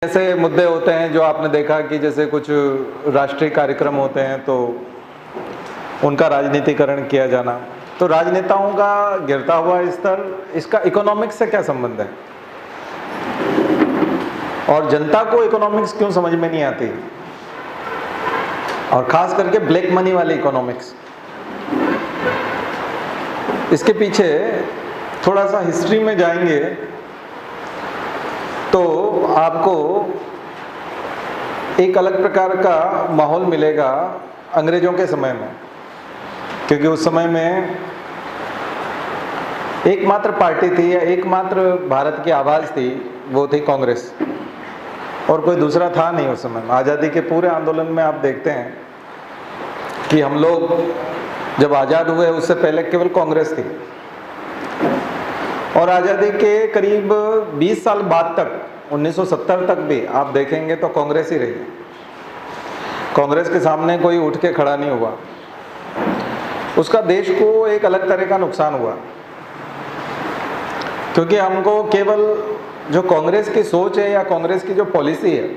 ऐसे मुद्दे होते हैं जो आपने देखा कि जैसे कुछ राष्ट्रीय कार्यक्रम होते हैं तो उनका राजनीतिकरण किया जाना। तो राजनेताओं का गिरता हुआ स्तर, इसका इकोनॉमिक्स से क्या संबंध है? और जनता को इकोनॉमिक्स क्यों समझ में नहीं आती, और खास करके ब्लैक मनी वाली इकोनॉमिक्स? इसके पीछे थोड़ा सा हिस्ट्री में जाएंगे तो आपको एक अलग प्रकार का माहौल मिलेगा अंग्रेजों के समय में, क्योंकि उस समय में एकमात्र पार्टी थी या एकमात्र भारत की आवाज़ थी, वो थी कांग्रेस, और कोई दूसरा था नहीं उस समय में। आज़ादी के पूरे आंदोलन में आप देखते हैं कि हम लोग जब आज़ाद हुए उससे पहले केवल कांग्रेस थी, और आज़ादी के करीब 20 साल बाद तक 1970 तक भी आप देखेंगे तो कांग्रेस ही रही। कांग्रेस के सामने कोई उठ के खड़ा नहीं हुआ। उसका देश को एक अलग तरह का नुकसान हुआ, क्योंकि हमको केवल जो कांग्रेस की सोच है या कांग्रेस की जो पॉलिसी है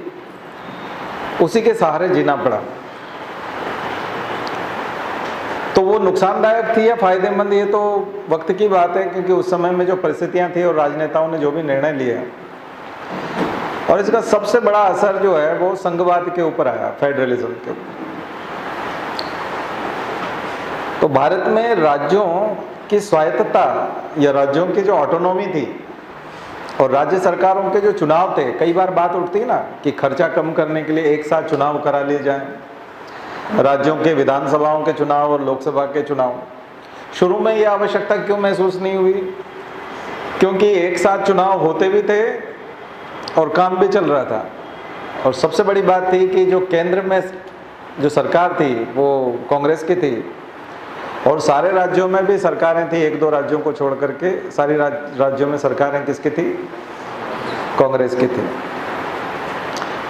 उसी के सहारे जीना पड़ा। तो वो नुकसानदायक थी या फायदेमंद, ये तो वक्त की बात है, क्योंकि उस समय में जो परिस्थितियां थी और राजनेताओं ने जो भी निर्णय लिए, और इसका सबसे बड़ा असर जो है वो संघवाद के ऊपर आया, फेडरलिज्म के ऊपर। तो भारत में राज्यों की स्वायत्तता या राज्यों की जो ऑटोनॉमी थी और राज्य सरकारों के जो चुनाव थे, कई बार बात उठती ना कि खर्चा कम करने के लिए एक साथ चुनाव करा लिए जाएं, राज्यों के विधानसभाओं के चुनाव और लोकसभा के चुनाव। शुरू में ये आवश्यकता क्यों महसूस नहीं हुई? क्योंकि एक साथ चुनाव होते भी थे और काम भी चल रहा था, और सबसे बड़ी बात थी कि जो केंद्र में जो सरकार थी वो कांग्रेस की थी, और सारे राज्यों में भी सरकारें थी, एक दो राज्यों को छोड़ करके सारी राज्यों में सरकारें किसकी थी? कांग्रेस की थी।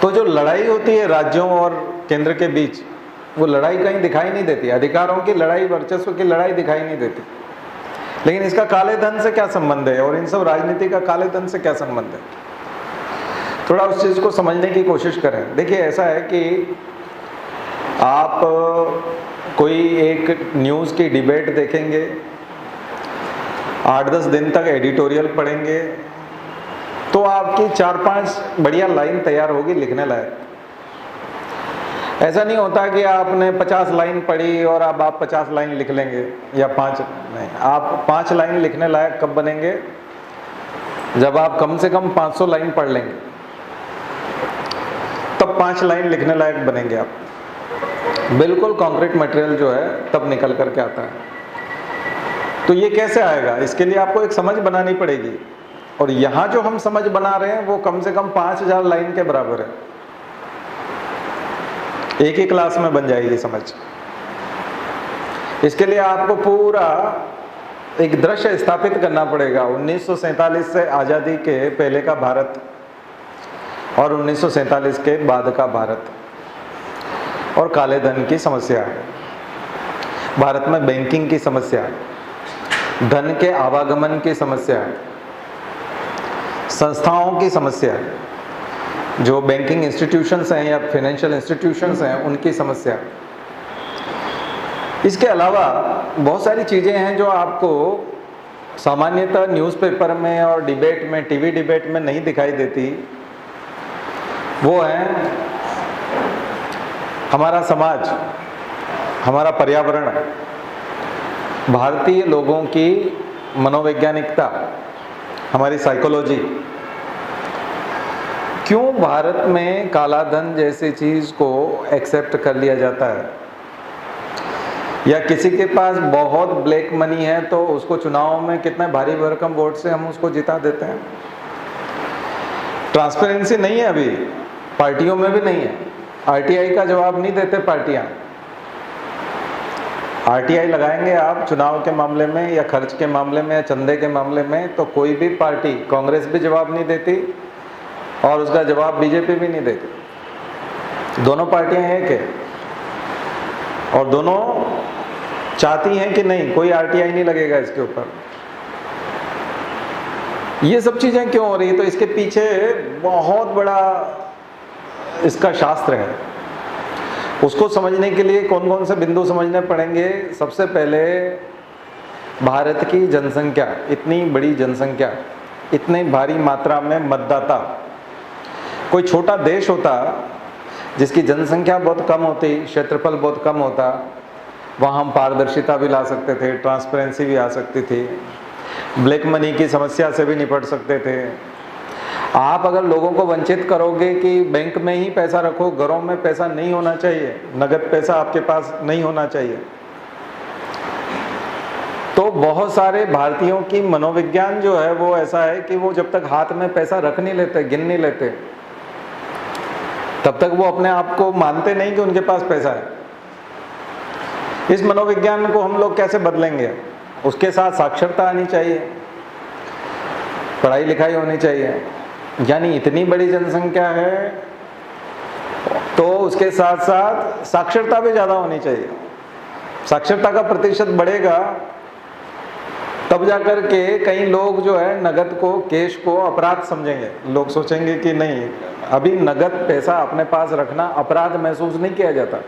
तो जो लड़ाई होती है राज्यों और केंद्र के बीच, वो लड़ाई कहीं दिखाई नहीं देती। अधिकारों की लड़ाई, वर्चस्व की लड़ाई दिखाई नहीं देती। लेकिन इसका काले धन से क्या संबंध है, और इन सब राजनीति का काले धन से क्या संबंध है? थोड़ा उस चीज़ को समझने की कोशिश करें। देखिए, ऐसा है कि आप कोई एक न्यूज़ की डिबेट देखेंगे, 8-10 दिन तक एडिटोरियल पढ़ेंगे, तो आपकी 4-5 बढ़िया लाइन तैयार होगी लिखने लायक। ऐसा नहीं होता कि आपने 50 लाइन पढ़ी और अब आप 50 लाइन लिख लेंगे, या 5 नहीं। आप 5 लाइन लिखने लायक कब बनेंगे? जब आप कम से कम 500 लाइन पढ़ लेंगे, तब 5 लाइन लिखने लायक बनेंगे आप। बिल्कुल कॉन्क्रीट मटेरियल जो है तब निकल करके आता है। तो ये कैसे आएगा? इसके लिए आपको एक समझ बनानी पड़ेगी, और यहाँ जो हम समझ बना रहे हैं वो कम से कम 5000 लाइन के बराबर है। एक ही क्लास में बन जाएगी समझ। इसके लिए आपको पूरा एक दृश्य स्थापित करना पड़ेगा। 1947 से आज़ादी के पहले का भारत और 1947 के बाद का भारत, और काले धन की समस्या, भारत में बैंकिंग की समस्या, धन के आवागमन की समस्या, संस्थाओं की समस्या, जो बैंकिंग इंस्टीट्यूशंस हैं या फाइनेंशियल इंस्टीट्यूशंस हैं उनकी समस्या। इसके अलावा बहुत सारी चीज़ें हैं जो आपको सामान्यतः न्यूज़पेपर में और डिबेट में, टीवी डिबेट में नहीं दिखाई देती। वो है हमारा समाज, हमारा पर्यावरण, भारतीय लोगों की मनोवैज्ञानिकता, हमारी साइकोलॉजी। क्यों भारत में काला धन जैसी चीज़ को एक्सेप्ट कर लिया जाता है, या किसी के पास बहुत ब्लैक मनी है तो उसको चुनाव में कितने भारी भरकम वोट से हम उसको जिता देते हैं? ट्रांसपेरेंसी नहीं है, अभी पार्टियों में भी नहीं है। आरटीआई का जवाब नहीं देते पार्टियां। आरटीआई लगाएंगे आप चुनाव के मामले में या खर्च के मामले में या चंदे के मामले में, तो कोई भी पार्टी, कांग्रेस भी जवाब नहीं देती और उसका जवाब बीजेपी भी नहीं देती। दोनों पार्टियां एक है और दोनों चाहती हैं कि नहीं, कोई आरटीआई नहीं लगेगा इसके ऊपर। ये सब चीज़ें क्यों हो रही है? तो इसके पीछे बहुत बड़ा इसका शास्त्र है। उसको समझने के लिए कौन कौन से बिंदु समझने पड़ेंगे? सबसे पहले भारत की जनसंख्या, इतनी बड़ी जनसंख्या, इतनी भारी मात्रा में मतदाता। कोई छोटा देश होता जिसकी जनसंख्या बहुत कम होती, क्षेत्रफल बहुत कम होता, वहाँ हम पारदर्शिता भी ला सकते थे, ट्रांसपेरेंसी भी आ सकती थी, ब्लैक मनी की समस्या से भी निपट सकते थे। आप अगर लोगों को वंचित करोगे कि बैंक में ही पैसा रखो, घरों में पैसा नहीं होना चाहिए, नगद पैसा आपके पास नहीं होना चाहिए, तो बहुत सारे भारतीयों की मनोविज्ञान जो है वो ऐसा है कि वो जब तक हाथ में पैसा रख नहीं लेते, गिन नहीं लेते, तब तक वो अपने आप को मानते नहीं कि उनके पास पैसा है। इस मनोविज्ञान को हम लोग कैसे बदलेंगे? उसके साथ साक्षरता आनी चाहिए, पढ़ाई लिखाई होनी चाहिए। यानी इतनी बड़ी जनसंख्या है तो उसके साथ साथ साक्षरता भी ज़्यादा होनी चाहिए। साक्षरता का प्रतिशत बढ़ेगा तब जाकर के कई लोग जो है नगद को, कैश को अपराध समझेंगे। लोग सोचेंगे कि नहीं, अभी नगद पैसा अपने पास रखना अपराध महसूस नहीं किया जाता।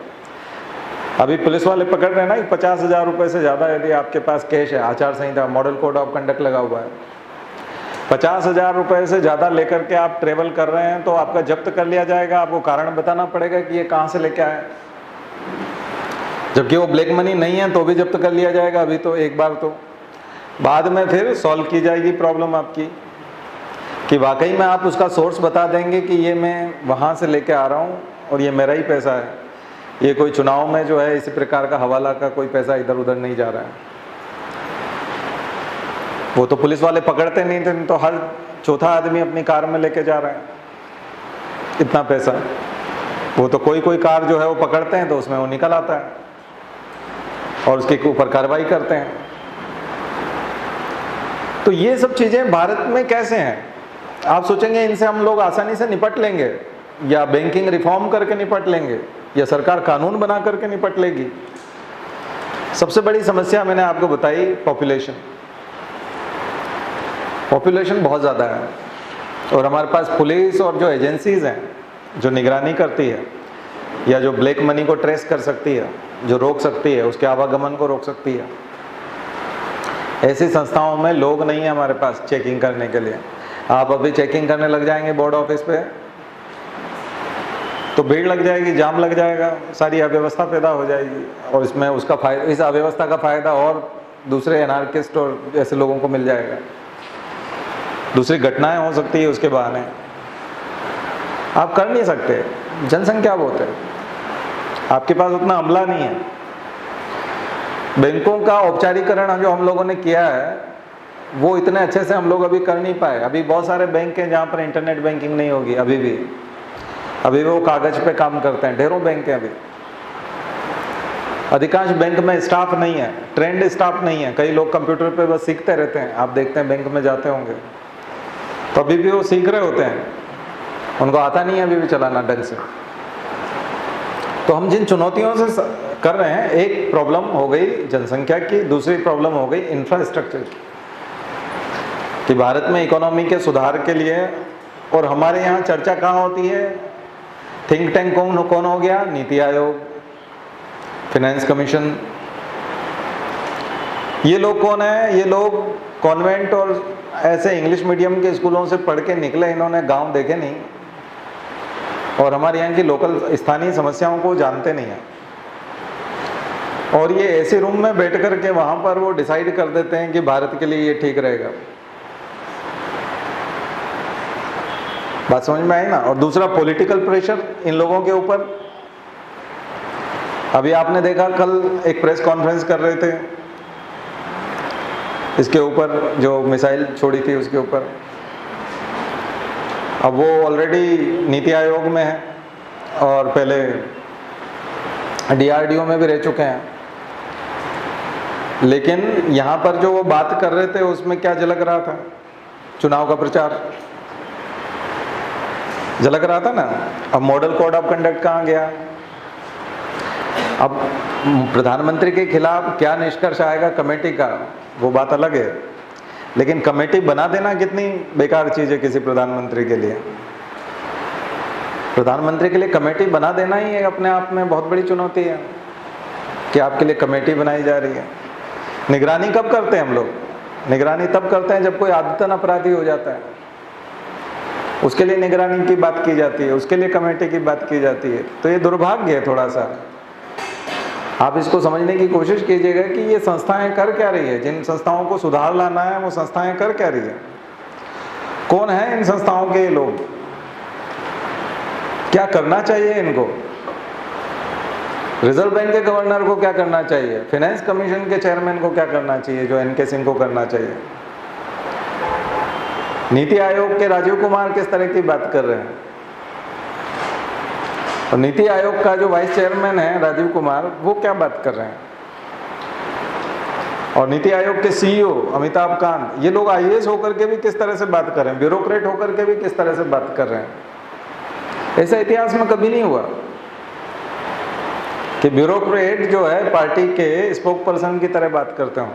अभी पुलिस वाले पकड़ रहे हैं ना कि 50,000 रुपये से ज़्यादा यदि आपके पास कैश है, आचार संहिता, मॉडल कोड ऑफ कंडक्ट लगा हुआ है, 50,000 रुपये से ज़्यादा लेकर के आप ट्रेवल कर रहे हैं तो आपका जब्त कर लिया जाएगा। आपको कारण बताना पड़ेगा कि ये कहाँ से लेके आए, जबकि वो ब्लैक मनी नहीं है तो भी जब्त कर लिया जाएगा अभी तो, एक बार तो। बाद में फिर सॉल्व की जाएगी प्रॉब्लम आपकी कि वाकई में आप उसका सोर्स बता देंगे कि ये मैं वहाँ से लेके आ रहा हूँ और ये मेरा ही पैसा है, ये कोई चुनाव में जो है इसी प्रकार का हवाला का कोई पैसा इधर उधर नहीं जा रहा है। वो तो पुलिस वाले पकड़ते नहीं थे, तो हर चौथा आदमी अपनी कार में लेके जा रहा है इतना पैसा। वो तो कोई कोई कार जो है वो पकड़ते हैं तो उसमें वो निकल आता है और उसके ऊपर कार्रवाई करते हैं। तो ये सब चीज़ें भारत में कैसे हैं? आप सोचेंगे इनसे हम लोग आसानी से निपट लेंगे, या बैंकिंग रिफॉर्म करके निपट लेंगे, या सरकार कानून बना करके निपट लेगी। सबसे बड़ी समस्या मैंने आपको बताई, पॉपुलेशन। पॉपुलेशन बहुत ज़्यादा है और हमारे पास पुलिस और जो एजेंसीज़ हैं जो निगरानी करती है या जो ब्लैक मनी को ट्रेस कर सकती है, जो रोक सकती है, उसके आवागमन को रोक सकती है, ऐसी संस्थाओं में लोग नहीं है हमारे पास चेकिंग करने के लिए। आप अभी चेकिंग करने लग जाएंगे बोर्ड ऑफिस पे तो भीड़ लग जाएगी, जाम लग जाएगा, सारी अव्यवस्था पैदा हो जाएगी और इसमें उसका फायदा, इस अव्यवस्था का फायदा और दूसरे एनार्किस्ट और ऐसे लोगों को मिल जाएगा। दूसरी घटनाएं हो सकती है उसके बहाने। आप कर नहीं सकते, जनसंख्या बहुत है, आपके पास उतना अमला नहीं है। बैंकों का औपचारिकरण जो हम लोगों ने किया है वो इतने अच्छे से हम लोग अभी कर नहीं पाए। अभी बहुत सारे बैंक हैं जहाँ पर इंटरनेट बैंकिंग नहीं होगी, अभी वो कागज पे काम करते हैं। ढेरों बैंक हैं अभी। अधिकांश बैंक में स्टाफ नहीं है, ट्रेंड स्टाफ नहीं है। कई लोग कंप्यूटर पे बस सीखते रहते हैं, आप देखते हैं बैंक में जाते होंगे तो अभी भी वो सीख रहे होते हैं, उनको आता नहीं है अभी भी चलाना ढंग से। तो हम जिन चुनौतियों से कर रहे हैं, एक प्रॉब्लम हो गई जनसंख्या की, दूसरी प्रॉब्लम हो गई इंफ्रास्ट्रक्चर की, कि भारत में इकोनॉमी के सुधार के लिए। और हमारे यहाँ चर्चा कहाँ होती है? थिंक टैंक कौन हो गया? NITI Aayog, finance commission. ये लोग कौन है? ये लोग कॉन्वेंट और ऐसे इंग्लिश मीडियम के स्कूलों से पढ़ के निकले, इन्होंने गांव देखे नहीं और हमारे यहाँ की लोकल स्थानीय समस्याओं को जानते नहीं हैं। और ये ऐसे रूम में बैठ कर के वहाँ पर वो डिसाइड कर देते हैं कि भारत के लिए ये ठीक रहेगा। बात समझ में आई ना? और दूसरा पॉलिटिकल प्रेशर इन लोगों के ऊपर। अभी आपने देखा कल एक प्रेस कॉन्फ्रेंस कर रहे थे इसके ऊपर, जो मिसाइल छोड़ी थी उसके ऊपर। अब वो ऑलरेडी नीति आयोग में है और पहले DRDO में भी रह चुके हैं। लेकिन यहाँ पर जो वो बात कर रहे थे उसमें क्या झलक रहा था? चुनाव का प्रचार झलक रहा था ना। अब मॉडल कोड ऑफ कंडक्ट कहाँ गया? अब प्रधानमंत्री के खिलाफ क्या निष्कर्ष आएगा कमेटी का, वो बात अलग है। लेकिन कमेटी बना देना कितनी बेकार चीज़ है किसी प्रधानमंत्री के लिए। प्रधानमंत्री के लिए कमेटी बना देना ही अपने आप में बहुत बड़ी चुनौती है कि आपके लिए कमेटी बनाई जा रही है। निगरानी कब करते हैं हम लोग? निगरानी तब करते हैं जब कोई आदतन अपराधी हो जाता है, उसके लिए निगरानी की बात की जाती है, उसके लिए कमेटी की बात की जाती है। तो ये दुर्भाग्य है थोड़ा सा। आप इसको समझने की कोशिश कीजिएगा कि ये संस्थाएं कर क्या रही है। जिन संस्थाओं को सुधार लाना है वो संस्थाएं कर क्या रही है, कौन है इन संस्थाओं के लोग, क्या करना चाहिए इनको। रिजर्व बैंक के गवर्नर को क्या करना चाहिए, फाइनेंस कमीशन के चेयरमैन को क्या करना चाहिए जो एनके सिंह को करना चाहिए। नीति आयोग के राजीव कुमार किस तरह की बात कर रहे हैं, और नीति आयोग का जो वाइस चेयरमैन है राजीव कुमार, वो क्या बात कर रहे हैं। और नीति आयोग के सीईओ अमिताभ कांत, ये लोग आईएएस होकर के भी किस तरह से बात कर रहे हैं, ब्यूरोक्रेट होकर के भी किस तरह से बात कर रहे हैं। ऐसा इतिहास में कभी नहीं हुआ कि ब्यूरोक्रेट जो है पार्टी के स्पोक पर्सन की तरह बात करते हो।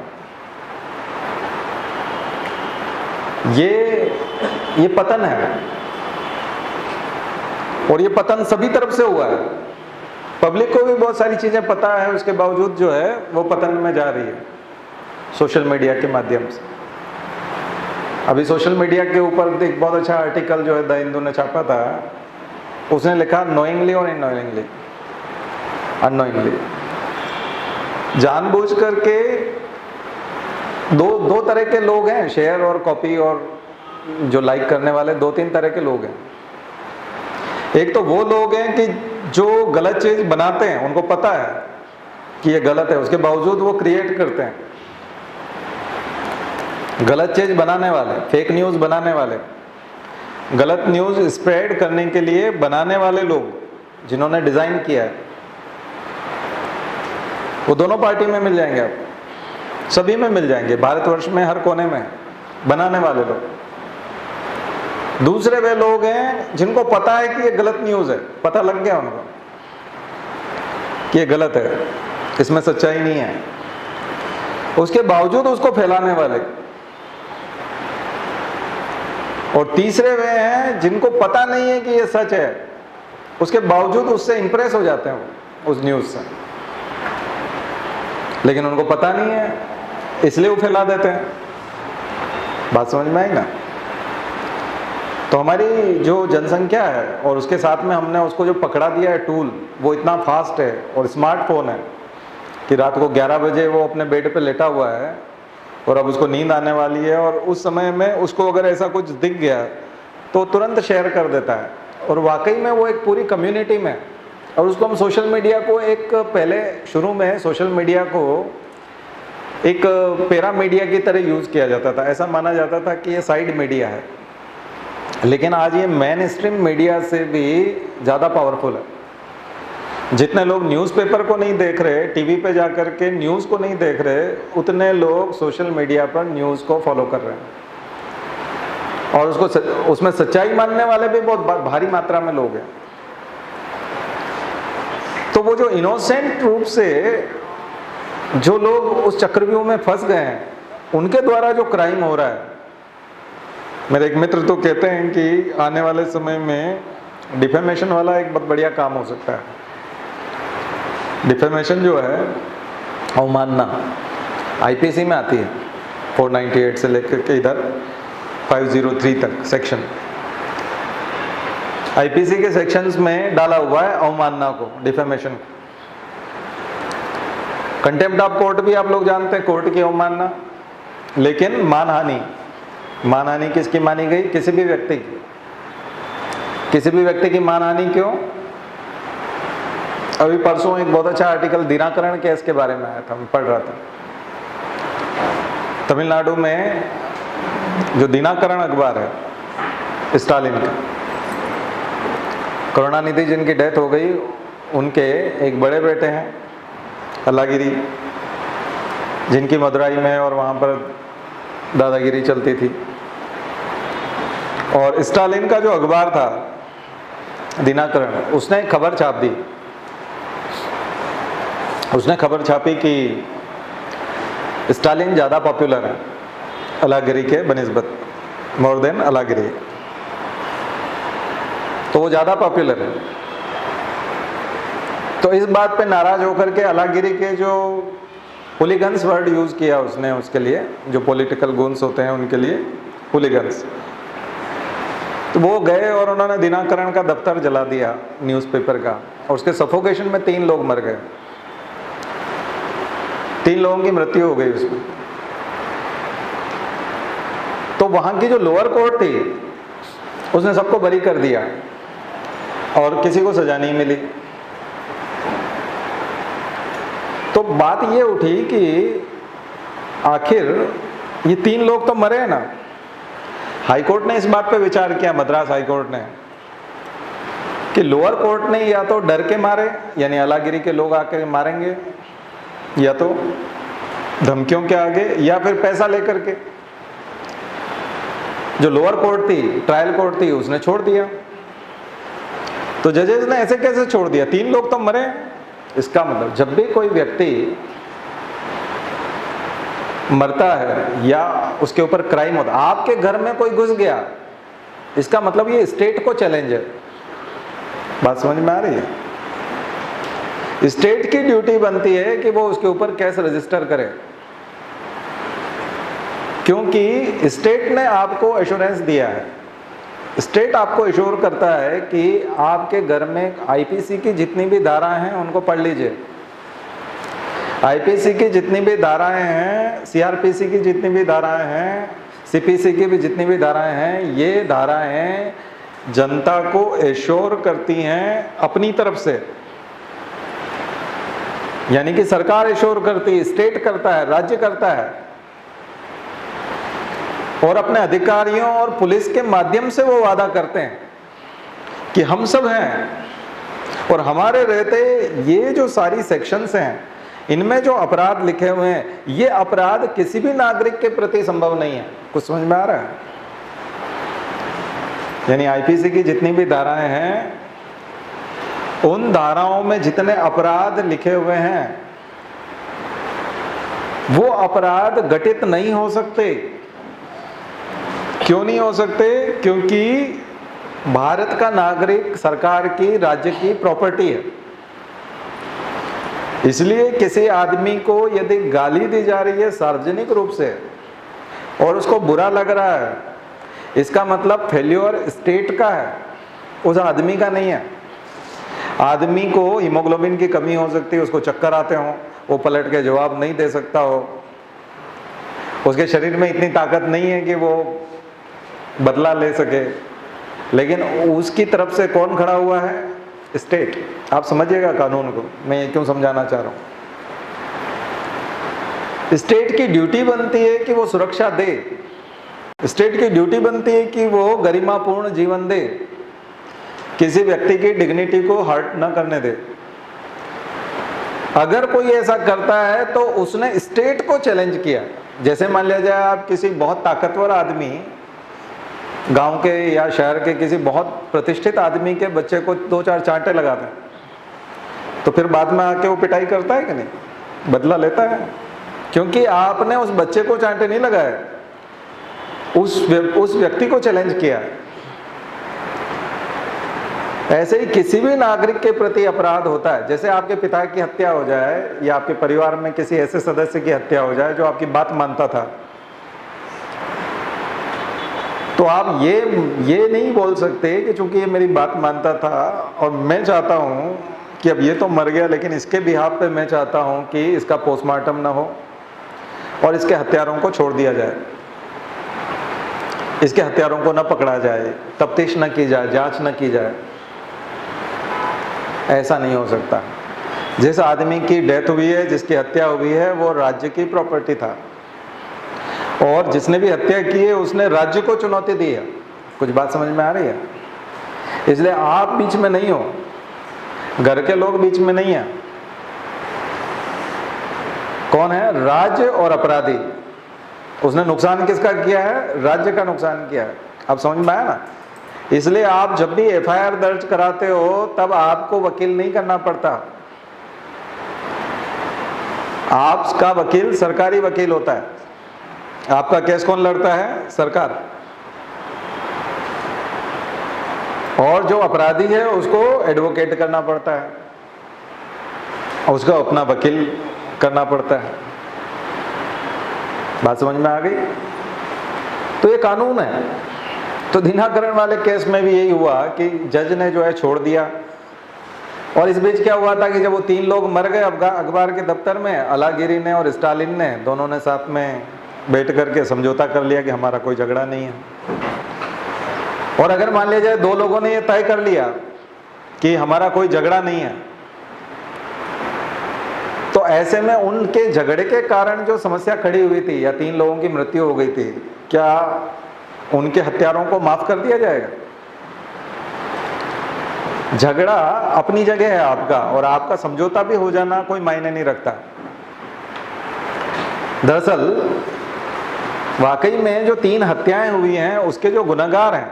ये पतन है, और ये पतन सभी तरफ से हुआ है। पब्लिक को भी बहुत सारी चीजें पता है, उसके बावजूद जो है वो पतन में जा रही है सोशल मीडिया के माध्यम से। अभी सोशल मीडिया के ऊपर एक बहुत अच्छा आर्टिकल जो है द हिंदू ने छापा था, उसने लिखा नोइंगली और इनोइंगली, अनोइंगली, जानबूझ करके दो तरह के लोग हैं, शेयर और कॉपी और जो लाइक करने वाले, 2-3 तरह के लोग हैं। एक तो वो लोग हैं कि जो गलत चीज बनाते हैं, उनको पता है कि ये गलत है, उसके बावजूद वो क्रिएट करते हैं। गलत चीज बनाने वाले, फेक न्यूज बनाने वाले, गलत न्यूज स्प्रेड करने के लिए बनाने वाले लोग जिन्होंने डिजाइन किया है, वो दोनों पार्टी में मिल जाएंगे। आप सभी में मिल जाएंगे, भारतवर्ष में हर कोने में बनाने वाले लोग। दूसरे वे लोग हैं जिनको पता है कि ये गलत न्यूज है, पता लग गया उनको कि ये गलत है, इसमें सच्चाई नहीं है, उसके बावजूद उसको फैलाने वाले। और तीसरे वे हैं जिनको पता नहीं है कि ये सच है, उसके बावजूद उससे इंप्रेस हो जाते हैं उस न्यूज से, लेकिन उनको पता नहीं है इसलिए वो फैला देते हैं। बात समझ में आई ना? तो हमारी जो जनसंख्या है और उसके साथ में हमने उसको जो पकड़ा दिया है टूल, वो इतना फास्ट है और स्मार्टफोन है कि रात को 11 बजे वो अपने बेड पे लेटा हुआ है और अब उसको नींद आने वाली है, और उस समय में उसको अगर ऐसा कुछ दिख गया तो तुरंत शेयर कर देता है, और वाकई में वो एक पूरी कम्युनिटी में। और उसको हम सोशल मीडिया को एक, पहले शुरू में सोशल मीडिया को एक पैरा मीडिया की तरह यूज़ किया जाता था, ऐसा माना जाता था कि ये साइड मीडिया है, लेकिन आज ये मेन स्ट्रीम मीडिया से भी ज़्यादा पावरफुल है। जितने लोग न्यूज़पेपर को नहीं देख रहे, टीवी पे जाकर के न्यूज़ को नहीं देख रहे, उतने लोग सोशल मीडिया पर न्यूज़ को फॉलो कर रहे हैं, और उसमें सच्चाई मानने वाले भी बहुत भारी मात्रा में लोग हैं। तो वो जो इनोसेंट रूप से जो लोग उस चक्रव्यूह में फंस गए हैं, उनके द्वारा जो क्राइम हो रहा है, मेरे एक मित्र तो कहते हैं कि आने वाले समय में डिफेमेशन वाला एक बहुत बढ़िया काम हो सकता है। डिफेमेशन जो है अवमानना, आईपीसी में आती है 498 से लेकर के इधर 503 तक सेक्शन, आईपीसी के सेक्शंस में डाला हुआ है अवमानना को, डिफेमेशन को। कंटेम्प्ट ऑफ कोर्ट भी आप लोग जानते हैं, कोर्ट की अवमानना। लेकिन मानहानि, मानहानि किसकी मानी गई? किसी भी व्यक्ति की, किसी भी व्यक्ति की मानहानि क्यों? अभी परसों एक बहुत अच्छा आर्टिकल दिनाकरण केस के बारे में आया था, मैं पढ़ रहा था। तमिलनाडु में जो दिनाकरण अखबार है स्टालिन का, करुणानिधि जिनकी डेथ हो गई, उनके एक बड़े बेटे हैं अल्लागिरी, जिनकी मदुराई में और वहाँ पर दादागिरी चलती थी। और स्टालिन का जो अखबार था दिनाकरण, उसने खबर छाप दी, उसने खबर छापी कि स्टालिन ज़्यादा पॉपुलर है अलागिरी के बनिस्बत, मोर देन अलागिरी, तो वो ज़्यादा पॉपुलर है। तो इस बात पे नाराज होकर के अलागिरी के जो हुलिगन्स वर्ड यूज़ किया उसने उसके लिए, जो पॉलिटिकल गुन्स होते हैं उनके लिए हुलिगन्स, तो वो गए और उन्होंने दिनाकरण का दफ्तर जला दिया न्यूज़पेपर का, और उसके सफोकेशन में 3 लोग मर गए, 3 लोगों की मृत्यु हो गई उसमें। तो वहाँ की जो लोअर कोर्ट थी उसने सबको बरी कर दिया और किसी को सजा नहीं मिली। तो बात ये उठी कि आखिर ये 3 लोग तो मरे हैं ना। हाई कोर्ट ने इस बात पे विचार किया, मद्रास हाई कोर्ट ने, कि लोअर कोर्ट ने या तो डर के मारे, यानी अलागिरी के लोग आकर मारेंगे, या तो धमकियों के आगे, या फिर पैसा लेकर के। जो लोअर कोर्ट थी, ट्रायल कोर्ट थी, उसने छोड़ दिया। तो जजेस ने ऐसे कैसे छोड़ दिया, 3 लोग तो मरे। इसका मतलब जब भी कोई व्यक्ति मरता है या उसके ऊपर क्राइम होता, आपके घर में कोई घुस गया, इसका मतलब ये स्टेट को चैलेंज है। बात समझ में आ रही है? स्टेट की ड्यूटी बनती है कि वो उसके ऊपर केस रजिस्टर करे, क्योंकि स्टेट ने आपको एश्योरेंस दिया है। स्टेट आपको एश्योर करता है कि आपके घर में आईपीसी की जितनी भी धाराएं हैं उनको पढ़ लीजिए, आईपीसी की जितनी भी धाराएं हैं, सीआरपीसी की जितनी भी धाराएं हैं, सीपीसी की भी जितनी भी धाराएं हैं, ये धाराएं जनता को एश्योर करती हैं अपनी तरफ से, यानी कि सरकार एश्योर करती है, स्टेट करता है, राज्य करता है, और अपने अधिकारियों और पुलिस के माध्यम से वो वादा करते हैं कि हम सब हैं और हमारे रहते ये जो सारी सेक्शंस हैं इनमें जो अपराध लिखे हुए हैं, ये अपराध किसी भी नागरिक के प्रति संभव नहीं है। कुछ समझ में आ रहा है? यानी आईपीसी की जितनी भी धाराएं हैं, उन धाराओं में जितने अपराध लिखे हुए हैं वो अपराध घटित नहीं हो सकते। क्यों नहीं हो सकते? क्योंकि भारत का नागरिक सरकार की, राज्य की प्रॉपर्टी है। इसलिए किसी आदमी को यदि गाली दी जा रही है सार्वजनिक रूप से और उसको बुरा लग रहा है, इसका मतलब फेल्योर स्टेट का है, उस आदमी का नहीं है। आदमी को हीमोग्लोबिन की कमी हो सकती है, उसको चक्कर आते हो, वो पलट के जवाब नहीं दे सकता हो, उसके शरीर में इतनी ताकत नहीं है कि वो बदला ले सके, लेकिन उसकी तरफ से कौन खड़ा हुआ है? स्टेट। आप समझिएगा कानून को, मैं ये क्यों समझाना चाह रहा हूं। स्टेट की ड्यूटी बनती है कि वो सुरक्षा दे, स्टेट की ड्यूटी बनती है कि वो गरिमापूर्ण जीवन दे, किसी व्यक्ति की डिग्निटी को हर्ट न करने दे। अगर कोई ऐसा करता है तो उसने स्टेट को चैलेंज किया। जैसे मान लिया जाए आप किसी बहुत ताकतवर आदमी, गांव के या शहर के किसी बहुत प्रतिष्ठित आदमी के बच्चे को 2-4 चांटे लगा दें, तो फिर बाद में आके वो पिटाई करता है कि नहीं? बदला लेता है, क्योंकि आपने उस बच्चे को चांटे नहीं लगाए, उस व्यक्ति को चैलेंज किया है। ऐसे ही किसी भी नागरिक के प्रति अपराध होता है। जैसे आपके पिता की हत्या हो जाए या आपके परिवार में किसी ऐसे सदस्य की हत्या हो जाए जो आपकी बात मानता था, तो आप ये नहीं बोल सकते कि चूंकि ये मेरी बात मानता था और मैं चाहता हूं कि अब ये तो मर गया, लेकिन इसके बिहाफ पे मैं चाहता हूं कि इसका पोस्टमार्टम ना हो और इसके हत्यारों को छोड़ दिया जाए, इसके हत्यारों को न पकड़ा जाए, तफ्तीश न की जाए, जांच न की जाए। ऐसा नहीं हो सकता। जिस आदमी की डेथ हुई है, जिसकी हत्या हुई है, वो राज्य की प्रॉपर्टी था, और जिसने भी हत्या की है उसने राज्य को चुनौती दी है। कुछ बात समझ में आ रही है? इसलिए आप बीच में नहीं हो, घर के लोग बीच में नहीं है। कौन है? राज्य और अपराधी। उसने नुकसान किसका किया है? राज्य का नुकसान किया है। अब समझ में आया ना? इसलिए आप जब भी एफआईआर दर्ज कराते हो तब आपको वकील नहीं करना पड़ता, आपका वकील सरकारी वकील होता है। आपका केस कौन लड़ता है? सरकार। और जो अपराधी है उसको एडवोकेट करना पड़ता है, उसको अपना वकील करना पड़ता है। बात समझ में आ गई? तो ये कानून है। तो दिनाकरण वाले केस में भी यही हुआ कि जज ने जो है छोड़ दिया। और इस बीच क्या हुआ था कि जब वो 3 लोग मर गए अखबार के दफ्तर में, अलागिरी ने और स्टालिन ने, दोनों ने साथ में बैठ करके समझौता कर लिया कि हमारा कोई झगड़ा नहीं है। और अगर मान लिया जाए 2 लोगों ने ये तय कर लिया कि हमारा कोई झगड़ा नहीं है, तो ऐसे में उनके झगड़े के कारण जो समस्या खड़ी हुई थी या 3 लोगों की मृत्यु हो गई थी, क्या उनके हत्यारों को माफ कर दिया जाएगा? झगड़ा अपनी जगह है आपका, और आपका समझौता भी हो जाना कोई मायने नहीं रखता। दरअसल वाकई में जो 3 हत्याएं हुई हैं उसके जो गुनहगार हैं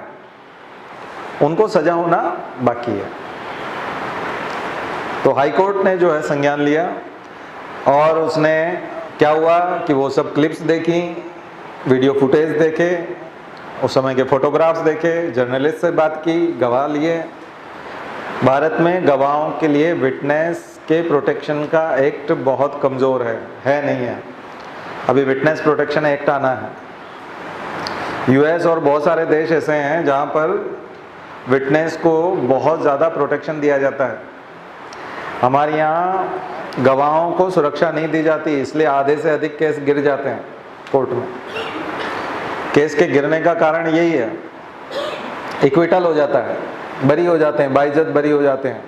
उनको सजा होना बाकी है। तो हाई कोर्ट ने जो है संज्ञान लिया, और उसने क्या हुआ कि वो सब क्लिप्स देखी, वीडियो फुटेज देखे, उस समय के फोटोग्राफ्स देखे, जर्नलिस्ट से बात की, गवाह लिए। भारत में गवाहों के लिए विटनेस के प्रोटेक्शन का एक्ट बहुत कमज़ोर है नहीं है। अभी विटनेस प्रोटेक्शन एक्ट आना है। यूएस और बहुत सारे देश ऐसे हैं जहाँ पर विटनेस को बहुत ज़्यादा प्रोटेक्शन दिया जाता है। हमारे यहाँ गवाहों को सुरक्षा नहीं दी जाती, इसलिए आधे से अधिक केस गिर जाते हैं कोर्ट में। केस के गिरने का कारण यही है, इक्विटल हो जाता है, बरी हो जाते हैं, बाइज्जत बरी हो जाते हैं,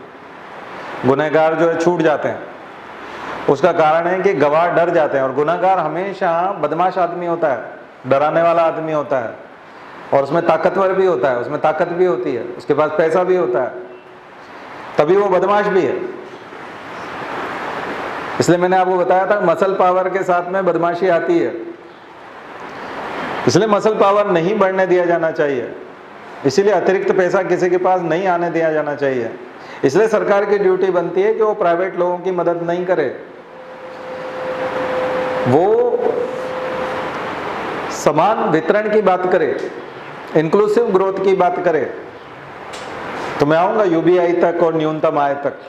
गुनहगार जो है छूट जाते हैं। उसका कारण है कि गवाह डर जाते हैं, और गुनहगार हमेशा बदमाश आदमी होता है, डराने वाला आदमी होता है, और उसमें ताकतवर भी होता है, उसमें ताकत भी होती है, उसके पास पैसा भी होता है, तभी वो बदमाश भी है। इसलिए मैंने आपको बताया था मसल पावर के साथ में बदमाशी आती है, इसलिए मसल पावर नहीं बढ़ने दिया जाना चाहिए। इसीलिए अतिरिक्त पैसा किसी के पास नहीं आने दिया जाना चाहिए। इसलिए सरकार की ड्यूटी बनती है कि वो प्राइवेट लोगों की मदद नहीं करे, वो समान वितरण की बात करे, इंक्लूसिव ग्रोथ की बात करे। तो मैं आऊँगा यूबीआई तक और न्यूनतम आय तक।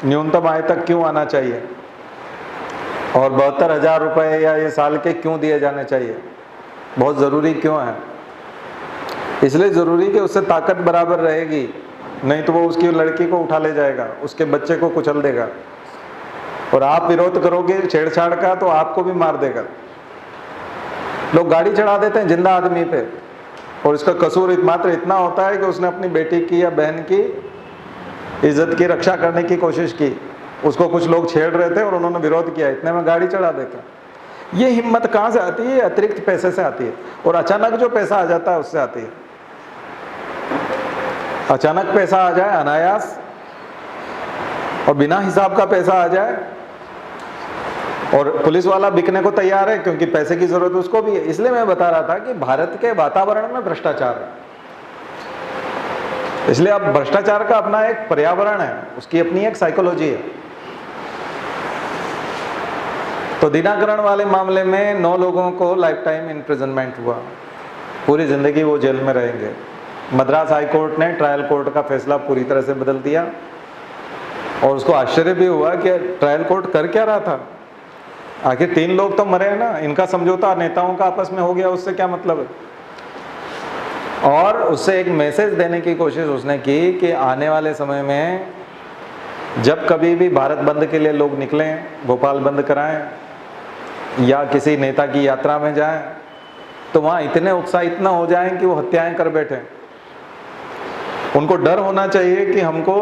न्यूनतम आय तक क्यों आना चाहिए, और 72,000 रुपये या ये साल के क्यों दिए जाने चाहिए, बहुत ज़रूरी क्यों है? इसलिए ज़रूरी कि उससे ताकत बराबर रहेगी, नहीं तो वो उसकी लड़की को उठा ले जाएगा, उसके बच्चे को कुचल देगा, और आप विरोध करोगे छेड़छाड़ का तो आपको भी मार देगा। लोग गाड़ी चढ़ा देते हैं जिंदा आदमी पे, और इसका कसूर मात्र इतना होता है कि उसने अपनी बेटी की या बहन की इज्जत की रक्षा करने की कोशिश की, उसको कुछ लोग छेड़ रहे थे और उन्होंने विरोध किया, इतने में गाड़ी चढ़ा देते। ये हिम्मत कहाँ से आती है? अतिरिक्त पैसे से आती है, और अचानक जो पैसा आ जाता है उससे आती है। अचानक पैसा आ जाए अनायास, और बिना हिसाब का पैसा आ जाए, और पुलिस वाला बिकने को तैयार है क्योंकि पैसे की जरूरत उसको भी है। इसलिए मैं बता रहा था कि भारत के वातावरण में भ्रष्टाचार है, इसलिए अब भ्रष्टाचार का अपना एक पर्यावरण है, उसकी अपनी एक साइकोलॉजी है। तो दिनाकरण वाले मामले में 9 लोगों को लाइफ टाइम इम्प्रिजनमेंट हुआ, पूरी जिंदगी वो जेल में रहेंगे। मद्रास हाई कोर्ट ने ट्रायल कोर्ट का फैसला पूरी तरह से बदल दिया, और उसको आश्चर्य भी हुआ कि ट्रायल कोर्ट कर क्या रहा था। आखिर 3 लोग तो मरे हैं ना, इनका समझौता नेताओं का आपस में हो गया, उससे क्या मतलब है? और उससे एक मैसेज देने की कोशिश उसने की कि आने वाले समय में जब कभी भी भारत बंद के लिए लोग निकलें, भोपाल बंद कराएं या किसी नेता की यात्रा में जाएं, तो वहाँ इतने उत्साहित ना हो जाएं कि वो हत्याएं कर बैठें। उनको डर होना चाहिए कि हमको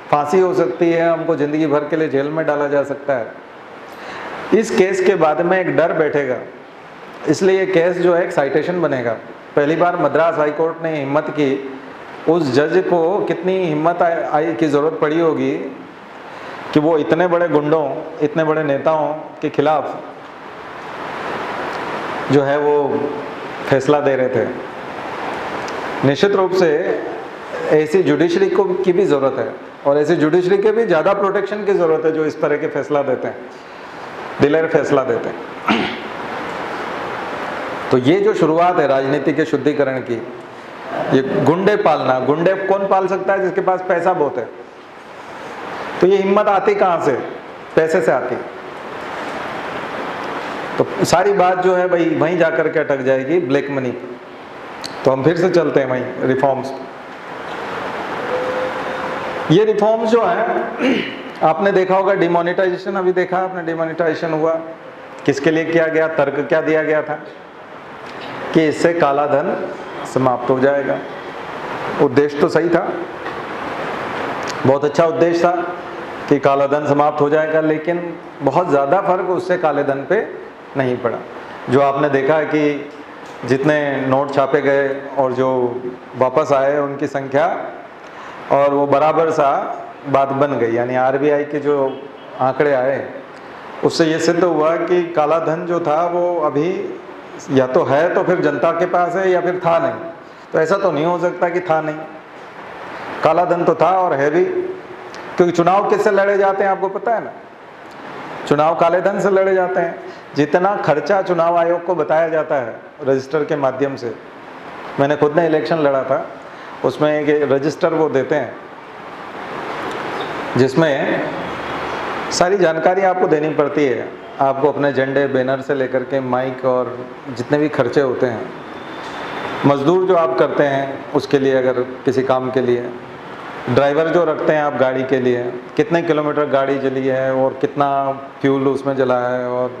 फांसी हो सकती है, हमको जिंदगी भर के लिए जेल में डाला जा सकता है। इस केस के बाद में एक डर बैठेगा, इसलिए ये केस जो है एक साइटेशन बनेगा। पहली बार मद्रास हाई कोर्ट ने हिम्मत की, उस जज को कितनी हिम्मत आई की ज़रूरत पड़ी होगी कि वो इतने बड़े गुंडों, इतने बड़े नेताओं के खिलाफ जो है वो फैसला दे रहे थे। निश्चित रूप से ऐसी जुडिशरी को की भी ज़रूरत है, और ऐसी जुडिशरी के भी ज़्यादा प्रोटेक्शन की ज़रूरत है जो इस तरह के फैसला देते हैं, दिलेर फैसला देते हैं। तो ये जो शुरुआत है राजनीति के शुद्धिकरण की, ये गुंडे पालना, गुंडे कौन पाल सकता है? जिसके पास पैसा बहुत है। तो ये हिम्मत आती कहाँ से? पैसे से आती। तो सारी बात जो है भाई वहीं जाकर के अटक जाएगी, ब्लैक मनी। तो हम फिर से चलते हैं वहीं रिफॉर्म्स। ये रिफॉर्म्स जो है आपने देखा होगा, डिमोनेटाइजेशन अभी देखा आपने, डिमोनेटाइजेशन हुआ, किसके लिए किया गया? तर्क क्या दिया गया था कि इससे काला धन समाप्त हो जाएगा। उद्देश्य तो सही था, बहुत अच्छा उद्देश्य था कि काला धन समाप्त हो जाएगा, लेकिन बहुत ज़्यादा फर्क उससे काले धन पे नहीं पड़ा। जो आपने देखा है कि जितने नोट छापे गए और जो वापस आए उनकी संख्या, और वो बराबर सा बात बन गई। यानी आरबीआई के जो आंकड़े आए उससे ये सिद्ध हुआ कि काला धन जो था वो अभी या तो है तो फिर जनता के पास है, या फिर था नहीं। तो ऐसा तो नहीं हो सकता कि था नहीं, काला धन तो था और है भी। क्योंकि चुनाव किससे लड़े जाते हैं आपको पता है ना? चुनाव काले धन से लड़े जाते हैं। जितना खर्चा चुनाव आयोग को बताया जाता है रजिस्टर के माध्यम से, मैंने खुद ने इलेक्शन लड़ा था, उसमें एक रजिस्टर वो देते हैं जिसमें सारी जानकारी आपको देनी पड़ती है। आपको अपने झंडे, बैनर से लेकर के माइक और जितने भी खर्चे होते हैं, मजदूर जो आप करते हैं उसके लिए, अगर किसी काम के लिए, ड्राइवर जो रखते हैं आप गाड़ी के लिए, कितने किलोमीटर गाड़ी चली है और कितना फ्यूल उसमें जला है, और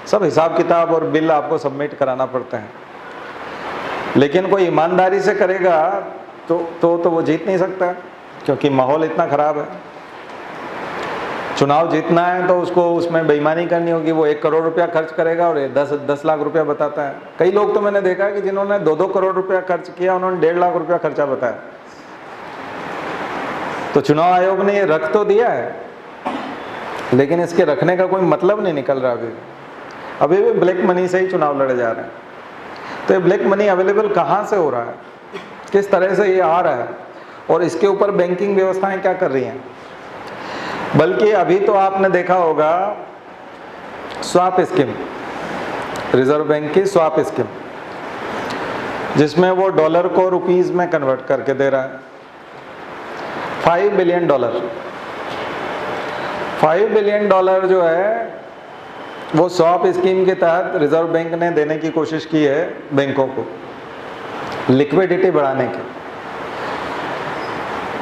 सब हिसाब किताब और बिल आपको सबमिट कराना पड़ते हैं। लेकिन कोई ईमानदारी से करेगा तो वो जीत नहीं सकता, क्योंकि माहौल इतना ख़राब है। चुनाव जीतना है तो उसको उसमें बेईमानी करनी होगी। वो 1 करोड़ रुपया खर्च करेगा और 10 लाख रुपया बताता है। कई लोग तो मैंने देखा है कि जिन्होंने 2-2 करोड़ रुपया खर्च किया, उन्होंने 1.5 लाख रुपया खर्चा बताया। तो चुनाव आयोग ने ये रख तो दिया है, लेकिन इसके रखने का कोई मतलब नहीं निकल रहा। अभी भी ब्लैक मनी से ही चुनाव लड़े जा रहे हैं। तो ये ब्लैक मनी अवेलेबल कहाँ से हो रहा है, किस तरह से ये आ रहा है, और इसके ऊपर बैंकिंग व्यवस्थाएं क्या कर रही हैं? बल्कि अभी तो आपने देखा होगा स्वैप स्कीम, रिजर्व बैंक की स्वैप स्कीम, जिसमें वो डॉलर को रुपीस में कन्वर्ट करके दे रहा है। $5 बिलियन, $5 बिलियन जो है वो स्वैप स्कीम के तहत रिजर्व बैंक ने देने की कोशिश की है बैंकों को, लिक्विडिटी बढ़ाने की।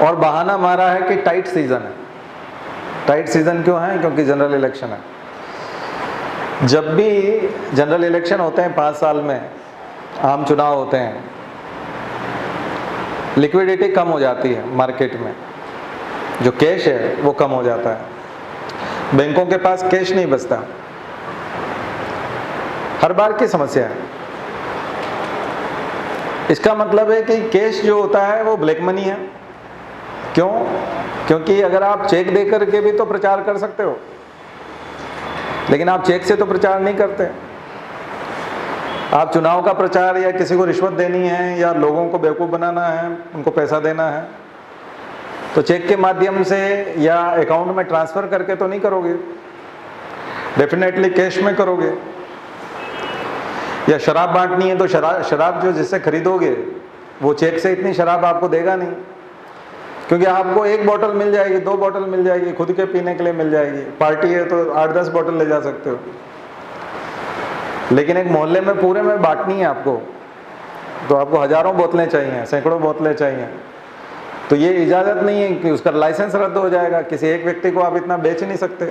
और बहाना मारा है कि टाइट सीजन है। टाइट सीजन क्यों है? क्योंकि जनरल इलेक्शन है। जब भी जनरल इलेक्शन होते हैं 5 साल में, आम चुनाव होते हैं, लिक्विडिटी कम हो जाती है मार्केट में, जो कैश है वो कम हो जाता है, बैंकों के पास कैश नहीं बचता। हर बार की समस्या है। इसका मतलब है कि कैश जो होता है वो ब्लैक मनी है। क्यों? क्योंकि अगर आप चेक दे करके भी तो प्रचार कर सकते हो, लेकिन आप चेक से तो प्रचार नहीं करते। आप चुनाव का प्रचार या किसी को रिश्वत देनी है या लोगों को बेवकूफ़ बनाना है, उनको पैसा देना है, तो चेक के माध्यम से या अकाउंट में ट्रांसफ़र करके तो नहीं करोगे, डेफिनेटली कैश में करोगे। या शराब बांटनी है तो शराब जो जिससे खरीदोगे वो चेक से इतनी शराब आपको देगा नहीं, क्योंकि आपको 1 बोतल मिल जाएगी, 2 बोतल मिल जाएगी, खुद के पीने के लिए मिल जाएगी। पार्टी है तो 8-10 बोतल ले जा सकते हो, लेकिन एक मोहल्ले में पूरे में बांटनी है आपको, तो आपको हज़ारों बोतलें चाहिए, सैकड़ों बोतलें चाहिए। तो ये इजाज़त नहीं है कि उसका लाइसेंस रद्द हो जाएगा। किसी एक व्यक्ति को आप इतना बेच नहीं सकते,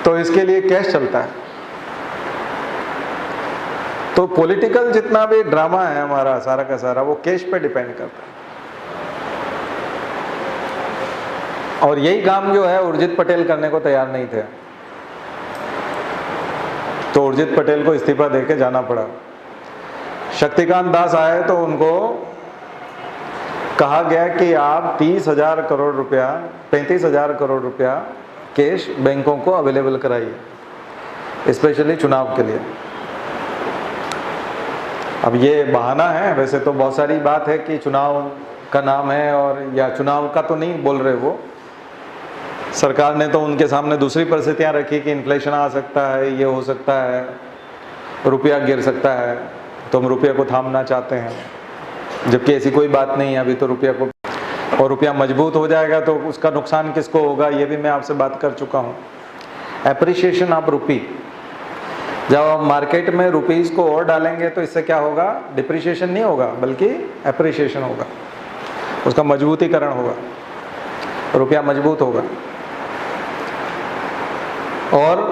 तो इसके लिए कैश चलता है। तो पॉलिटिकल जितना भी ड्रामा है हमारा सारा का सारा, वो कैश पे डिपेंड करता है। और यही काम जो है उर्जित पटेल करने को तैयार नहीं थे, तो उर्जित पटेल को इस्तीफा देके जाना पड़ा। शक्तिकांत दास आए तो उनको कहा गया कि आप 30,000 करोड़ रुपया, 35,000 करोड़ रुपया कैश बैंकों को अवेलेबल कराइए, स्पेशली चुनाव के लिए। अब ये बहाना है, वैसे तो बहुत सारी बात है कि चुनाव का नाम है, और या चुनाव का तो नहीं बोल रहे वो, सरकार ने तो उनके सामने दूसरी परिस्थितियां रखी कि इन्फ्लेशन आ सकता है, ये हो सकता है, रुपया गिर सकता है, तो हम रुपये को थामना चाहते हैं, जबकि ऐसी कोई बात नहीं है अभी तो रुपया को। और रुपया मजबूत हो जाएगा तो उसका नुकसान किसको होगा, ये भी मैं आपसे बात कर चुका हूँ। एप्रिसिएशन ऑफ रुपी, जब आप मार्केट में रुपीज़ को और डालेंगे तो इससे क्या होगा, डिप्रिशिएशन नहीं होगा बल्कि एप्रिसिएशन होगा, उसका मजबूतीकरण होगा, रुपया मजबूत होगा। और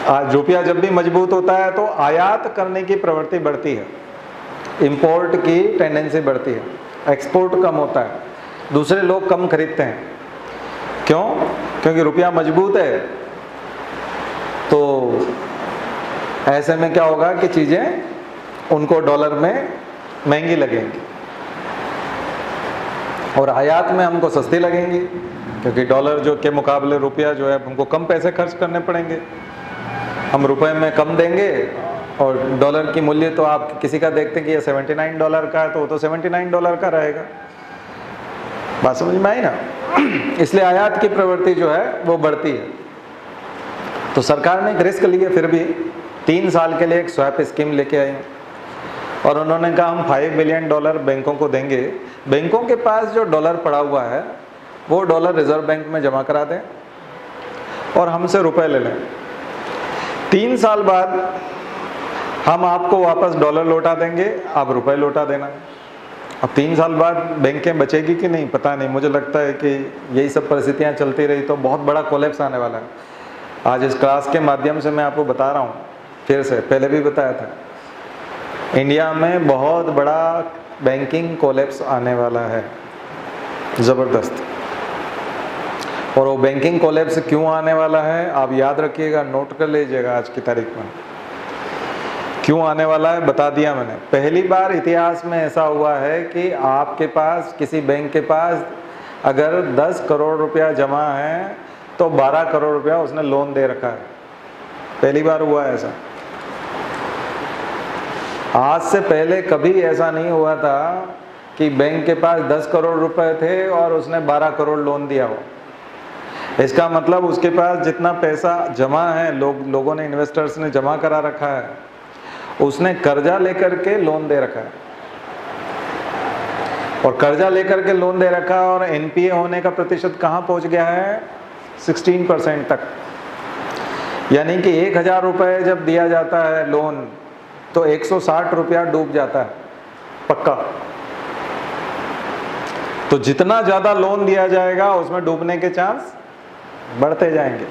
आज रुपया जब भी मजबूत होता है तो आयात करने की प्रवृत्ति बढ़ती है, इंपोर्ट की टेंडेंसी बढ़ती है, एक्सपोर्ट कम होता है, दूसरे लोग कम खरीदते हैं। क्यों? क्योंकि रुपया मजबूत है। तो ऐसे में क्या होगा कि चीज़ें उनको डॉलर में महंगी लगेंगी और आयात में हमको सस्ती लगेंगी, क्योंकि डॉलर जो के मुकाबले रुपया जो है हमको कम पैसे खर्च करने पड़ेंगे। हम रुपए में कम देंगे और डॉलर की मूल्य तो आप किसी का देखते हैं कि ये $79 का है तो वो तो $79 का रहेगा। बात समझ में आई ना? इसलिए आयात की प्रवृत्ति जो है वो बढ़ती है। तो सरकार ने एक रिस्क लिए, फिर भी 3 साल के लिए एक स्वैप स्कीम लेके आई और उन्होंने कहा हम $5 बिलियन बैंकों को देंगे। बैंकों के पास जो डॉलर पड़ा हुआ है वो डॉलर रिजर्व बैंक में जमा करा दें और हमसे रुपए ले लें। 3 साल बाद हम आपको वापस डॉलर लौटा देंगे, आप रुपए लौटा देना। अब 3 साल बाद बैंकें बचेगी कि नहीं पता नहीं, मुझे लगता है कि यही सब परिस्थितियां चलती रही तो बहुत बड़ा कोलैप्स आने वाला है। आज इस क्लास के माध्यम से मैं आपको बता रहा हूँ, फिर से पहले भी बताया था, इंडिया में बहुत बड़ा बैंकिंग कोलैप्स आने वाला है, ज़बरदस्त। और वो बैंकिंग कोलैप्स क्यों आने वाला है आप याद रखिएगा, नोट कर लीजिएगा आज की तारीख में। क्यों आने वाला है बता दिया मैंने। पहली बार इतिहास में ऐसा हुआ है कि आपके पास, किसी बैंक के पास अगर 10 करोड़ रुपया जमा है तो 12 करोड़ रुपया उसने लोन दे रखा है। पहली बार हुआ है ऐसा। आज से पहले कभी ऐसा नहीं हुआ था कि बैंक के पास 10 करोड़ रुपए थे और उसने 12 करोड़ लोन दिया हो। इसका मतलब उसके पास जितना पैसा जमा है, लोगों ने, इन्वेस्टर्स ने जमा करा रखा है, उसने कर्जा लेकर के लोन दे रखा है। और कर्जा लेकर के लोन दे रखा है और एनपीए होने का प्रतिशत कहाँ पहुंच गया है, 16% तक। यानी कि 1000 रुपये जब दिया जाता है लोन तो 160 रुपया डूब जाता है पक्का। तो जितना ज्यादा लोन दिया जाएगा उसमें डूबने के चांस बढ़ते जाएंगे,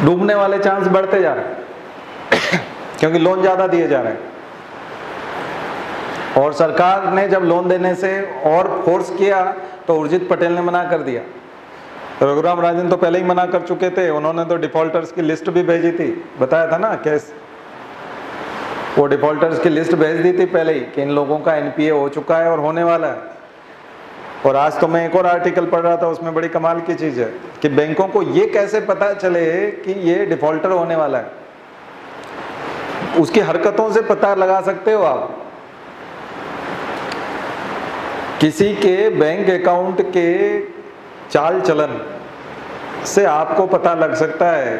डूबने वाले चांस बढ़ते जा रहे हैं क्योंकि लोन ज्यादा दिए जा रहे हैं। और सरकार ने जब लोन देने से और फोर्स किया तो उर्जित पटेल ने मना कर दिया। रघुराम राजन तो पहले ही मना कर चुके थे, उन्होंने तो डिफॉल्टर्स की लिस्ट भी भेजी थी, बताया था ना केस। वो डिफॉल्टर्स की लिस्ट भेज दी थी पहले ही कि इन लोगों का एनपीए हो चुका है और होने वाला है। और आज तो मैं एक और आर्टिकल पढ़ रहा था, उसमें बड़ी कमाल की चीज है कि बैंकों को ये कैसे पता चले कि ये डिफॉल्टर होने वाला है। उसकी हरकतों से पता लगा सकते हो आप। किसी के बैंक अकाउंट के चाल चलन से आपको पता लग सकता है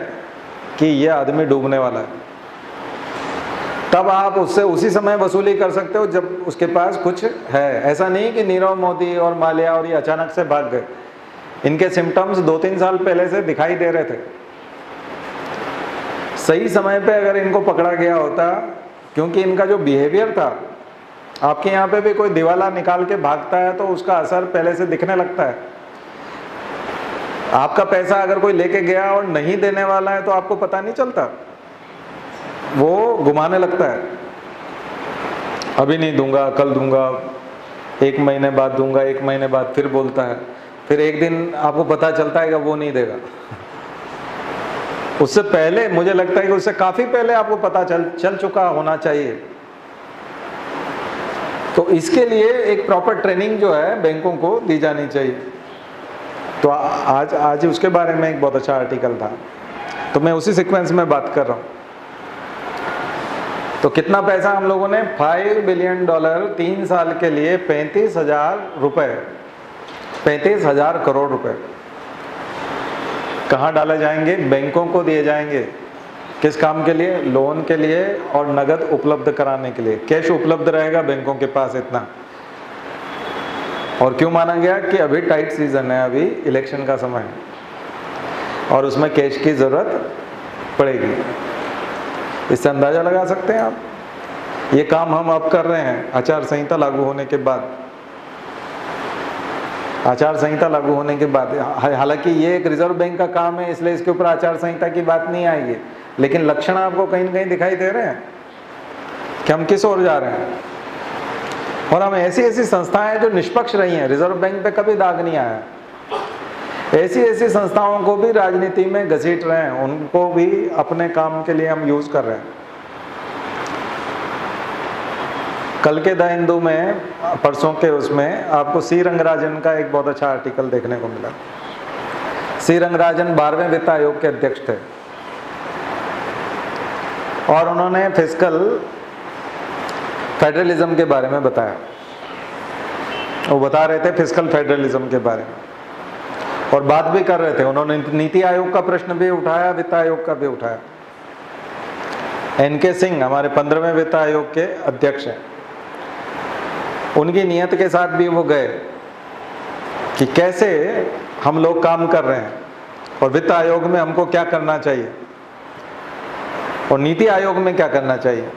कि यह आदमी डूबने वाला है। तब आप उससे उसी समय वसूली कर सकते हो जब उसके पास कुछ है। ऐसा नहीं कि नीरव मोदी और माल्या और ये अचानक से भाग गए। इनके सिम्टम्स 2-3 साल पहले से दिखाई दे रहे थे। सही समय पे अगर इनको पकड़ा गया होता, क्योंकि इनका जो बिहेवियर था, आपके यहाँ पे भी कोई दिवाला निकाल के भागता है तो उसका असर पहले से दिखने लगता है। आपका पैसा अगर कोई लेके गया और नहीं देने वाला है तो आपको पता नहीं चलता, वो घुमाने लगता है। अभी नहीं दूंगा, कल दूंगा, 1 महीने बाद दूंगा, 1 महीने बाद फिर बोलता है, फिर एक दिन आपको पता चलता है कि वो नहीं देगा। उससे पहले मुझे लगता है कि उससे काफी पहले आपको पता चल चुका होना चाहिए। तो इसके लिए एक प्रॉपर ट्रेनिंग जो है बैंकों को दी जानी चाहिए। तो आज उसके बारे में एक बहुत अच्छा आर्टिकल था, तो मैं उसी सीक्वेंस में बात कर रहा हूँ। तो कितना पैसा हम लोगों ने, $5 बिलियन 3 साल के लिए 35,000 रुपए, 35,000 करोड़ रुपए। कहाँ डाले जाएंगे? बैंकों को दिए जाएंगे। किस काम के लिए? लोन के लिए और नगद उपलब्ध कराने के लिए। कैश उपलब्ध रहेगा बैंकों के पास इतना। और क्यों माना गया कि अभी टाइट सीजन है, अभी इलेक्शन का समय है और उसमें कैश की ज़रूरत पड़ेगी। इससे अंदाज़ा लगा सकते हैं आप। ये काम हम अब कर रहे हैं आचार संहिता लागू होने के बाद। आचार संहिता लागू होने के बाद, हालांकि ये एक रिजर्व बैंक का काम है इसलिए इसके ऊपर आचार संहिता की बात नहीं आएगी, लेकिन लक्षण आपको कहीं न कहीं दिखाई दे रहे हैं कि हम किस ओर जा रहे हैं। और हम ऐसी ऐसी संस्थाएं जो निष्पक्ष रही हैं, रिजर्व बैंक पे कभी दाग नहीं आया, ऐसी ऐसी संस्थाओं को भी राजनीति में घसीट रहे हैं, उनको भी अपने काम के लिए हम यूज कर रहे हैं। कल के द हिंदू में, परसों के उसमें आपको सी रंगराजन का एक बहुत अच्छा आर्टिकल देखने को मिला। सी रंगराजन 12वें वित्त आयोग के अध्यक्ष थे और उन्होंने फिस्कल फेडरलिज्म के बारे में बताया। वो बता रहे थे फिस्कल फेडरलिज्म के बारे में और बात भी कर रहे थे। उन्होंने नीति आयोग का प्रश्न भी उठाया, वित्त आयोग का भी उठाया। एनके सिंह हमारे 15वें वित्त आयोग के अध्यक्ष हैं। उनकी नियत के साथ भी वो गए कि कैसे हम लोग काम कर रहे हैं और वित्त आयोग में हमको क्या करना चाहिए और नीति आयोग में क्या करना चाहिए।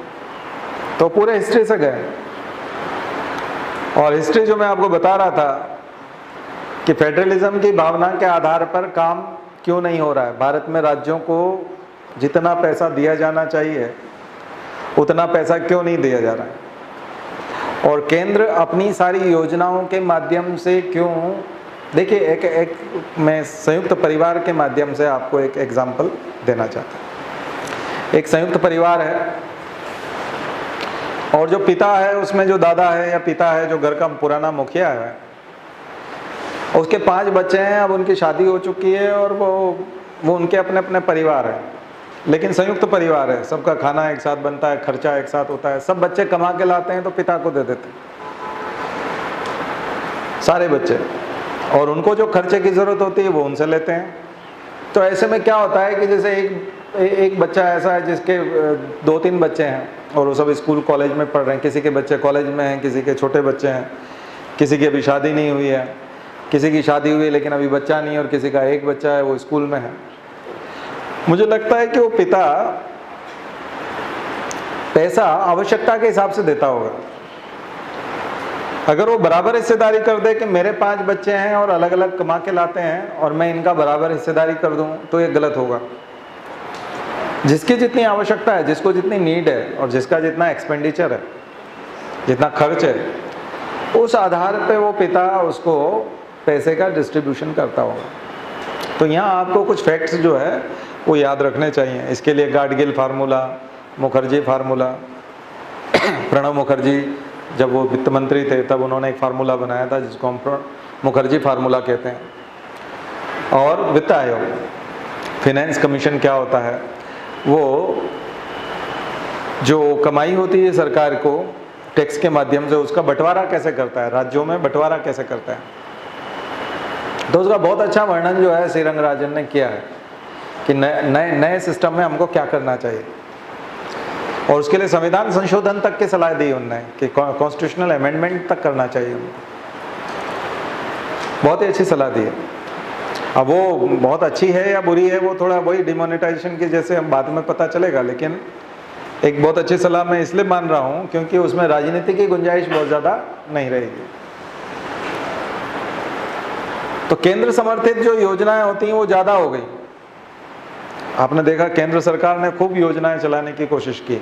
तो पूरे हिस्ट्री से गए और हिस्ट्री जो मैं आपको बता रहा था कि फेडरलिज्म की भावना के आधार पर काम क्यों नहीं हो रहा है। भारत में राज्यों को जितना पैसा दिया जाना चाहिए उतना पैसा क्यों नहीं दिया जा रहा है और केंद्र अपनी सारी योजनाओं के माध्यम से क्यों। देखिए, एक मैं संयुक्त परिवार के माध्यम से आपको एक एग्जाम्पल देना चाहता हूँ। एक संयुक्त परिवार है और जो पिता है उसमें जो दादा है या पिता है जो घर का पुराना मुखिया है, उसके 5 बच्चे हैं। अब उनकी शादी हो चुकी है और वो उनके अपने अपने परिवार है, लेकिन संयुक्त परिवार है। सबका खाना एक साथ बनता है, खर्चा एक साथ होता है। सब बच्चे कमा के लाते हैं तो पिता को दे देते हैं, सारे बच्चे, और उनको जो खर्चे की ज़रूरत होती है वो उनसे लेते हैं। तो ऐसे में क्या होता है कि जैसे एक बच्चा ऐसा है जिसके 2-3 बच्चे हैं और वो सब स्कूल कॉलेज में पढ़ रहे हैं। किसी के बच्चे कॉलेज में हैं, किसी के छोटे बच्चे हैं, किसी की अभी शादी नहीं हुई है, किसी की शादी हुई है लेकिन अभी बच्चा नहीं है, और किसी का एक बच्चा है वो स्कूल में है। मुझे लगता है कि वो पिता पैसा आवश्यकता के हिसाब से देता होगा। अगर वो बराबर हिस्सेदारी कर दे कि मेरे 5 बच्चे हैं और अलग अलग कमा के लाते हैं और मैं इनका बराबर हिस्सेदारी कर दूं, तो ये गलत होगा। जिसकी जितनी आवश्यकता है, जिसको जितनी नीड है और जिसका जितना एक्सपेंडिचर है, जितना खर्च है, उस आधार पे वो पिता उसको पैसे का डिस्ट्रीब्यूशन करता होगा। तो यहाँ आपको कुछ फैक्ट्स जो है वो याद रखने चाहिए। इसके लिए गाडगिल फार्मूला, मुखर्जी फार्मूला, प्रणब मुखर्जी जब वो वित्त मंत्री थे तब उन्होंने एक फार्मूला बनाया था जिसको हम मुखर्जी फार्मूला कहते हैं। और वित्त आयोग, फिनेंस कमीशन क्या होता है, वो जो कमाई होती है सरकार को टैक्स के माध्यम से, उसका बंटवारा कैसे करता है, राज्यों में बंटवारा कैसे करता है। तो उसका बहुत अच्छा वर्णन जो है सी रंगराजन ने किया है कि नए सिस्टम में हमको क्या करना चाहिए, और उसके लिए संविधान संशोधन तक की सलाह दी उनने कि कॉन्स्टिट्यूशनल अमेंडमेंट तक करना चाहिए उनको। बहुत ही अच्छी सलाह दी है। अब वो बहुत अच्छी है या बुरी है वो थोड़ा वही डिमोनेटाइजेशन की जैसे हम बाद में पता चलेगा, लेकिन एक बहुत अच्छी सलाह मैं इसलिए मान रहा हूँ क्योंकि उसमें राजनीति की गुंजाइश बहुत ज़्यादा नहीं रहेगी। तो केंद्र समर्थित जो योजनाएं होती हैं वो ज़्यादा हो गई। आपने देखा केंद्र सरकार ने खूब योजनाएं चलाने की कोशिश की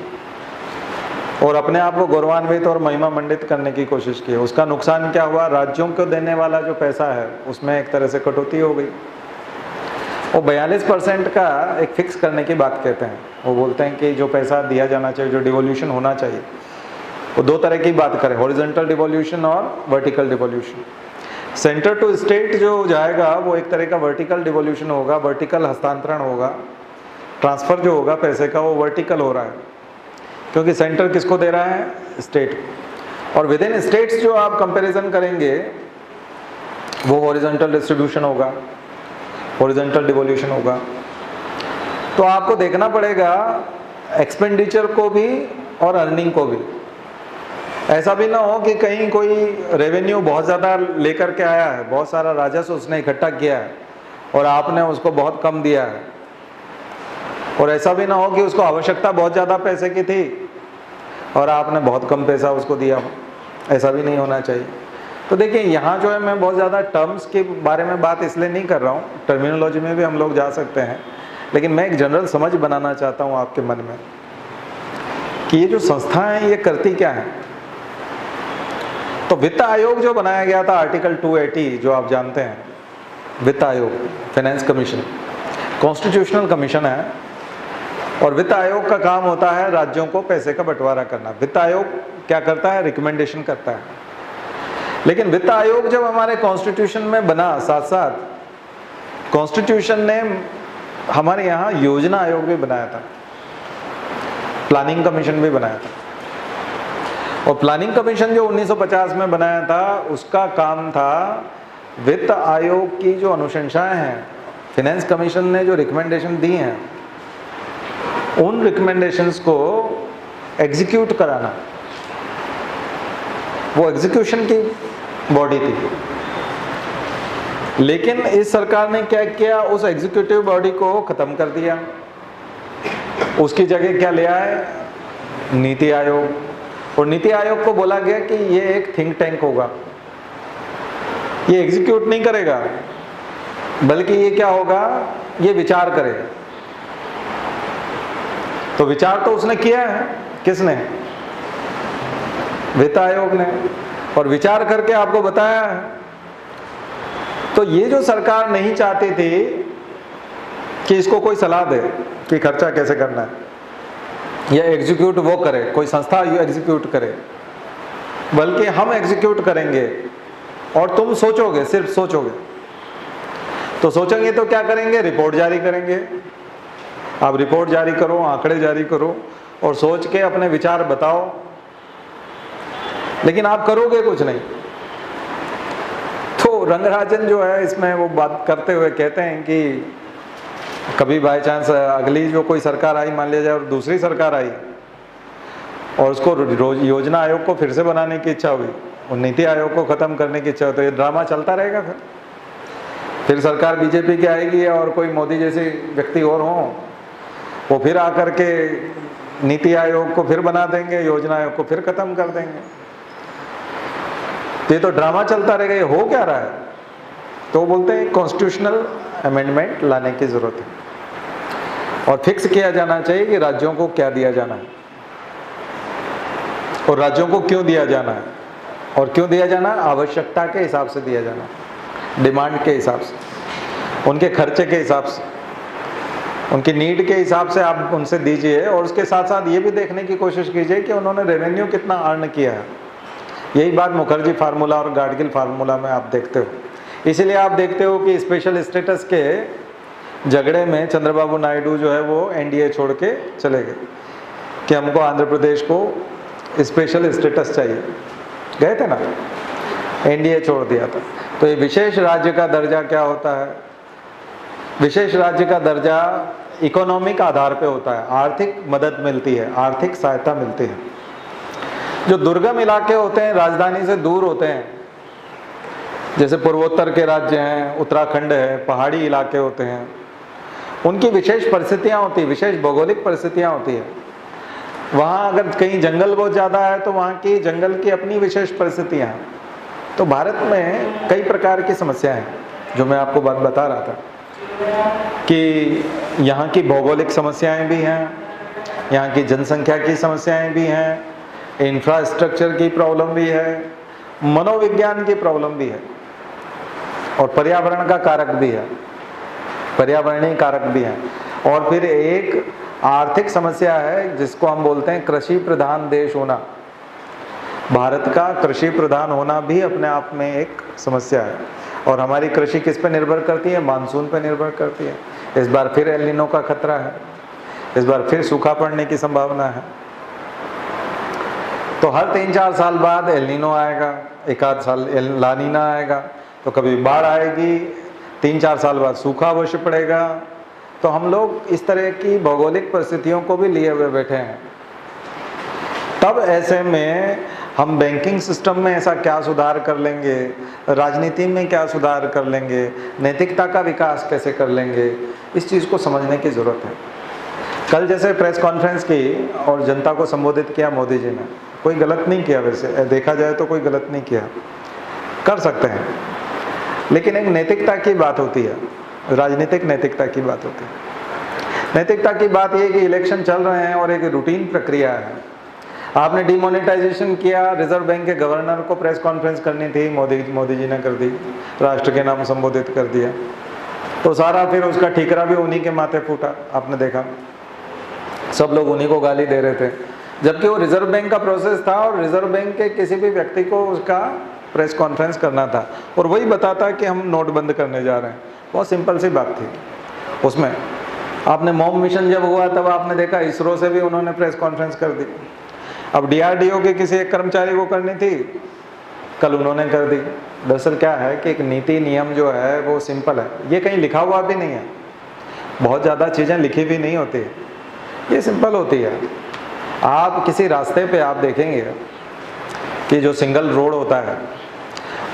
और अपने आप को गौरवान्वित और महिमा मंडित करने की कोशिश की। उसका नुकसान क्या हुआ, राज्यों को देने वाला जो पैसा है उसमें एक तरह से कटौती हो गई। वो 42% का एक फिक्स करने की बात कहते हैं। वो बोलते हैं कि जो पैसा दिया जाना चाहिए, जो डिवोल्यूशन होना चाहिए, वो 2 तरह की बात करें, हॉरिजॉन्टल डिवोल्यूशन और vertical devolution. Centre to state जो जाएगा वो एक तरह का वर्टिकल डिवोल्यूशन होगा, वर्टिकल हस्तांतरण होगा। ट्रांसफ़र जो होगा पैसे का वो वर्टिकल हो रहा है क्योंकि सेंटर किसको दे रहा है, स्टेट। और विद इन स्टेट्स जो आप कंपैरिजन करेंगे वो हॉरिजॉन्टल डिस्ट्रीब्यूशन होगा। हॉरिजॉन्टल डिवोल्यूशन होगा। तो आपको देखना पड़ेगा एक्सपेंडिचर को भी और अर्निंग को भी। ऐसा भी ना हो कि कहीं कोई रेवेन्यू बहुत ज़्यादा लेकर के आया है, बहुत सारा राजस्व उसने इकट्ठा किया है और आपने उसको बहुत कम दिया है, और ऐसा भी ना हो कि उसको आवश्यकता बहुत ज़्यादा पैसे की थी और आपने बहुत कम पैसा उसको दिया हो। ऐसा भी नहीं होना चाहिए। तो देखिए यहाँ जो है, मैं बहुत ज़्यादा टर्म्स के बारे में बात इसलिए नहीं कर रहा हूँ, टर्मिनोलॉजी में भी हम लोग जा सकते हैं, लेकिन मैं एक जनरल समझ बनाना चाहता हूँ आपके मन में कि ये जो संस्थाएं हैं ये करती क्या है। तो वित्त आयोग जो बनाया गया था आर्टिकल 280, जो आप जानते हैं, वित्त आयोग, फाइनेंस कमीशन, कॉन्स्टिट्यूशनल कमीशन है, और वित्त आयोग का काम होता है राज्यों को पैसे का बंटवारा करना। वित्त आयोग क्या करता है? रिकमेंडेशन करता है। लेकिन वित्त आयोग जब हमारे कॉन्स्टिट्यूशन में बना, साथ साथ कॉन्स्टिट्यूशन ने हमारे यहाँ योजना आयोग भी बनाया था, प्लानिंग कमीशन भी बनाया था। और प्लानिंग कमीशन जो 1950 में बनाया था, उसका काम था वित्त आयोग की जो अनुशंसाएं हैं, फाइनेंस कमीशन ने जो रिकमेंडेशन दी हैं, उन रिकमेंडेशंस को एग्जीक्यूट कराना। वो एग्जीक्यूशन की बॉडी थी। लेकिन इस सरकार ने क्या किया? उस एग्जीक्यूटिव बॉडी को खत्म कर दिया। उसकी जगह क्या ले आए? नीति आयोग। और नीति आयोग को बोला गया कि ये एक थिंक टैंक होगा, ये एग्जीक्यूट नहीं करेगा, बल्कि ये क्या होगा? ये विचार करेगा। तो विचार तो उसने किया है, किसने? वित्त आयोग ने। और विचार करके आपको बताया है। तो ये जो सरकार नहीं चाहती थी कि इसको कोई सलाह दे कि खर्चा कैसे करना है, या एग्जीक्यूट वो करे, कोई संस्था एग्जीक्यूट करे, बल्कि हम एग्जीक्यूट करेंगे और तुम सोचोगे, सिर्फ सोचोगे। तो सोचेंगे तो क्या करेंगे? रिपोर्ट जारी करेंगे। आप रिपोर्ट जारी करो, आंकड़े जारी करो और सोच के अपने विचार बताओ, लेकिन आप करोगे कुछ नहीं। तो रंगराजन जो है इसमें वो बात करते हुए कहते हैं कि कभी बाय चांस अगली जो कोई सरकार आई, मान लिया जाए, और दूसरी सरकार आई और उसको योजना आयोग को फिर से बनाने की इच्छा हुई और नीति आयोग को खत्म करने की इच्छा हुई, तो ये ड्रामा चलता रहेगा। फिर सरकार बीजेपी की आएगी और कोई मोदी जैसे व्यक्ति और हों, वो फिर आकर के नीति आयोग को फिर बना देंगे, योजना आयोग को फिर खत्म कर देंगे। तो ये तो ड्रामा चलता रहेगा। ये हो क्या रहा है? तो बोलते हैं कॉन्स्टिट्यूशनल अमेंडमेंट लाने की जरूरत है और फिक्स किया जाना चाहिए कि राज्यों को क्या दिया जाना है और राज्यों को क्यों दिया जाना है, और क्यों दिया जाना है? आवश्यकता के हिसाब से दिया जाना है, डिमांड के हिसाब से, उनके खर्चे के हिसाब से, उनकी नीड के हिसाब से आप उनसे दीजिए। और उसके साथ साथ ये भी देखने की कोशिश कीजिए कि उन्होंने रेवेन्यू कितना अर्न किया है। यही बात मुखर्जी फार्मूला और गाडगिल फार्मूला में आप देखते हो। इसीलिए आप देखते हो कि स्पेशल स्टेटस के झगड़े में चंद्रबाबू नायडू जो है वो एनडीए छोड़ के चले गए कि हमको आंध्र प्रदेश को स्पेशल स्टेटस चाहिए, गए थे ना, एनडीए छोड़ दिया था। तो ये विशेष राज्य का दर्जा क्या होता है? विशेष राज्य का दर्जा इकोनॉमिक आधार पे होता है, आर्थिक मदद मिलती है, आर्थिक सहायता मिलती है। जो दुर्गम इलाके होते हैं, राजधानी से दूर होते हैं, जैसे पूर्वोत्तर के राज्य हैं, उत्तराखंड है, पहाड़ी इलाके होते हैं, उनकी विशेष परिस्थितियां होती हैं, विशेष भौगोलिक परिस्थितियां होती है। वहाँ अगर कहीं जंगल बहुत ज़्यादा है तो वहाँ की जंगल की अपनी विशेष परिस्थितियाँ हैं। तो भारत में कई प्रकार की समस्याएं हैं, जो मैं आपको बात बता रहा था कि यहाँ की भौगोलिक समस्याएं भी हैं, यहाँ की जनसंख्या की समस्याएं भी हैं, इंफ्रास्ट्रक्चर की प्रॉब्लम भी है, मनोविज्ञान की प्रॉब्लम भी है, और पर्यावरण का कारक भी है, पर्यावरणीय कारक भी है। और फिर एक आर्थिक समस्या है जिसको हम बोलते हैं कृषि प्रधान देश होना। भारत का कृषि प्रधान होना भी अपने आप में एक समस्या है। और हमारी कृषि किस पे निर्भर करती है? मानसून पे निर्भर करती है। इस बार फिर एल नीनो का खतरा है, इस बार फिर सूखा पड़ने की संभावना है। तो हर 3-4 साल बाद एल नीनो आएगा, एक आध साल ला नीना आएगा, तो कभी बाढ़ आएगी, 3-4 साल बाद सूखा अवश्य पड़ेगा। तो हम लोग इस तरह की भौगोलिक परिस्थितियों को भी लिए हुए बैठे हैं। तब ऐसे में हम बैंकिंग सिस्टम में ऐसा क्या सुधार कर लेंगे, राजनीति में क्या सुधार कर लेंगे, नैतिकता का विकास कैसे कर लेंगे, इस चीज़ को समझने की ज़रूरत है। कल जैसे प्रेस कॉन्फ्रेंस की और जनता को संबोधित किया मोदी जी ने, कोई गलत नहीं किया, वैसे देखा जाए तो कोई गलत नहीं किया, कर सकते हैं, लेकिन एक नैतिकता की बात होती है, राजनीतिक नैतिकता की बात होती है। नैतिकता की बात ये कि इलेक्शन चल रहे हैं और एक रूटीन प्रक्रिया है। आपने डिमोनेटाइजेशन किया, रिजर्व बैंक के गवर्नर को प्रेस कॉन्फ्रेंस करनी थी, मोदी जी ने कर दी, राष्ट्र के नाम संबोधित कर दिया, तो सारा फिर उसका ठीकरा भी उन्हीं के माथे फूटा। आपने देखा सब लोग उन्हीं को गाली दे रहे थे, जबकि वो रिजर्व बैंक का प्रोसेस था और रिजर्व बैंक के किसी भी व्यक्ति को उसका प्रेस कॉन्फ्रेंस करना था और वही बताता कि हम नोट बंद करने जा रहे हैं। बहुत सिंपल सी बात थी। उसमें आपने मॉम मिशन जब हुआ तब आपने देखा इसरो से भी उन्होंने प्रेस कॉन्फ्रेंस कर दी। अब DRDO के किसी एक कर्मचारी को करनी थी, कल उन्होंने कर दी। दरअसल क्या है कि एक नीति नियम जो है वो सिंपल है, ये कहीं लिखा हुआ भी नहीं है, बहुत ज़्यादा चीज़ें लिखी भी नहीं होती, ये सिंपल होती है। आप किसी रास्ते पे आप देखेंगे कि जो सिंगल रोड होता है,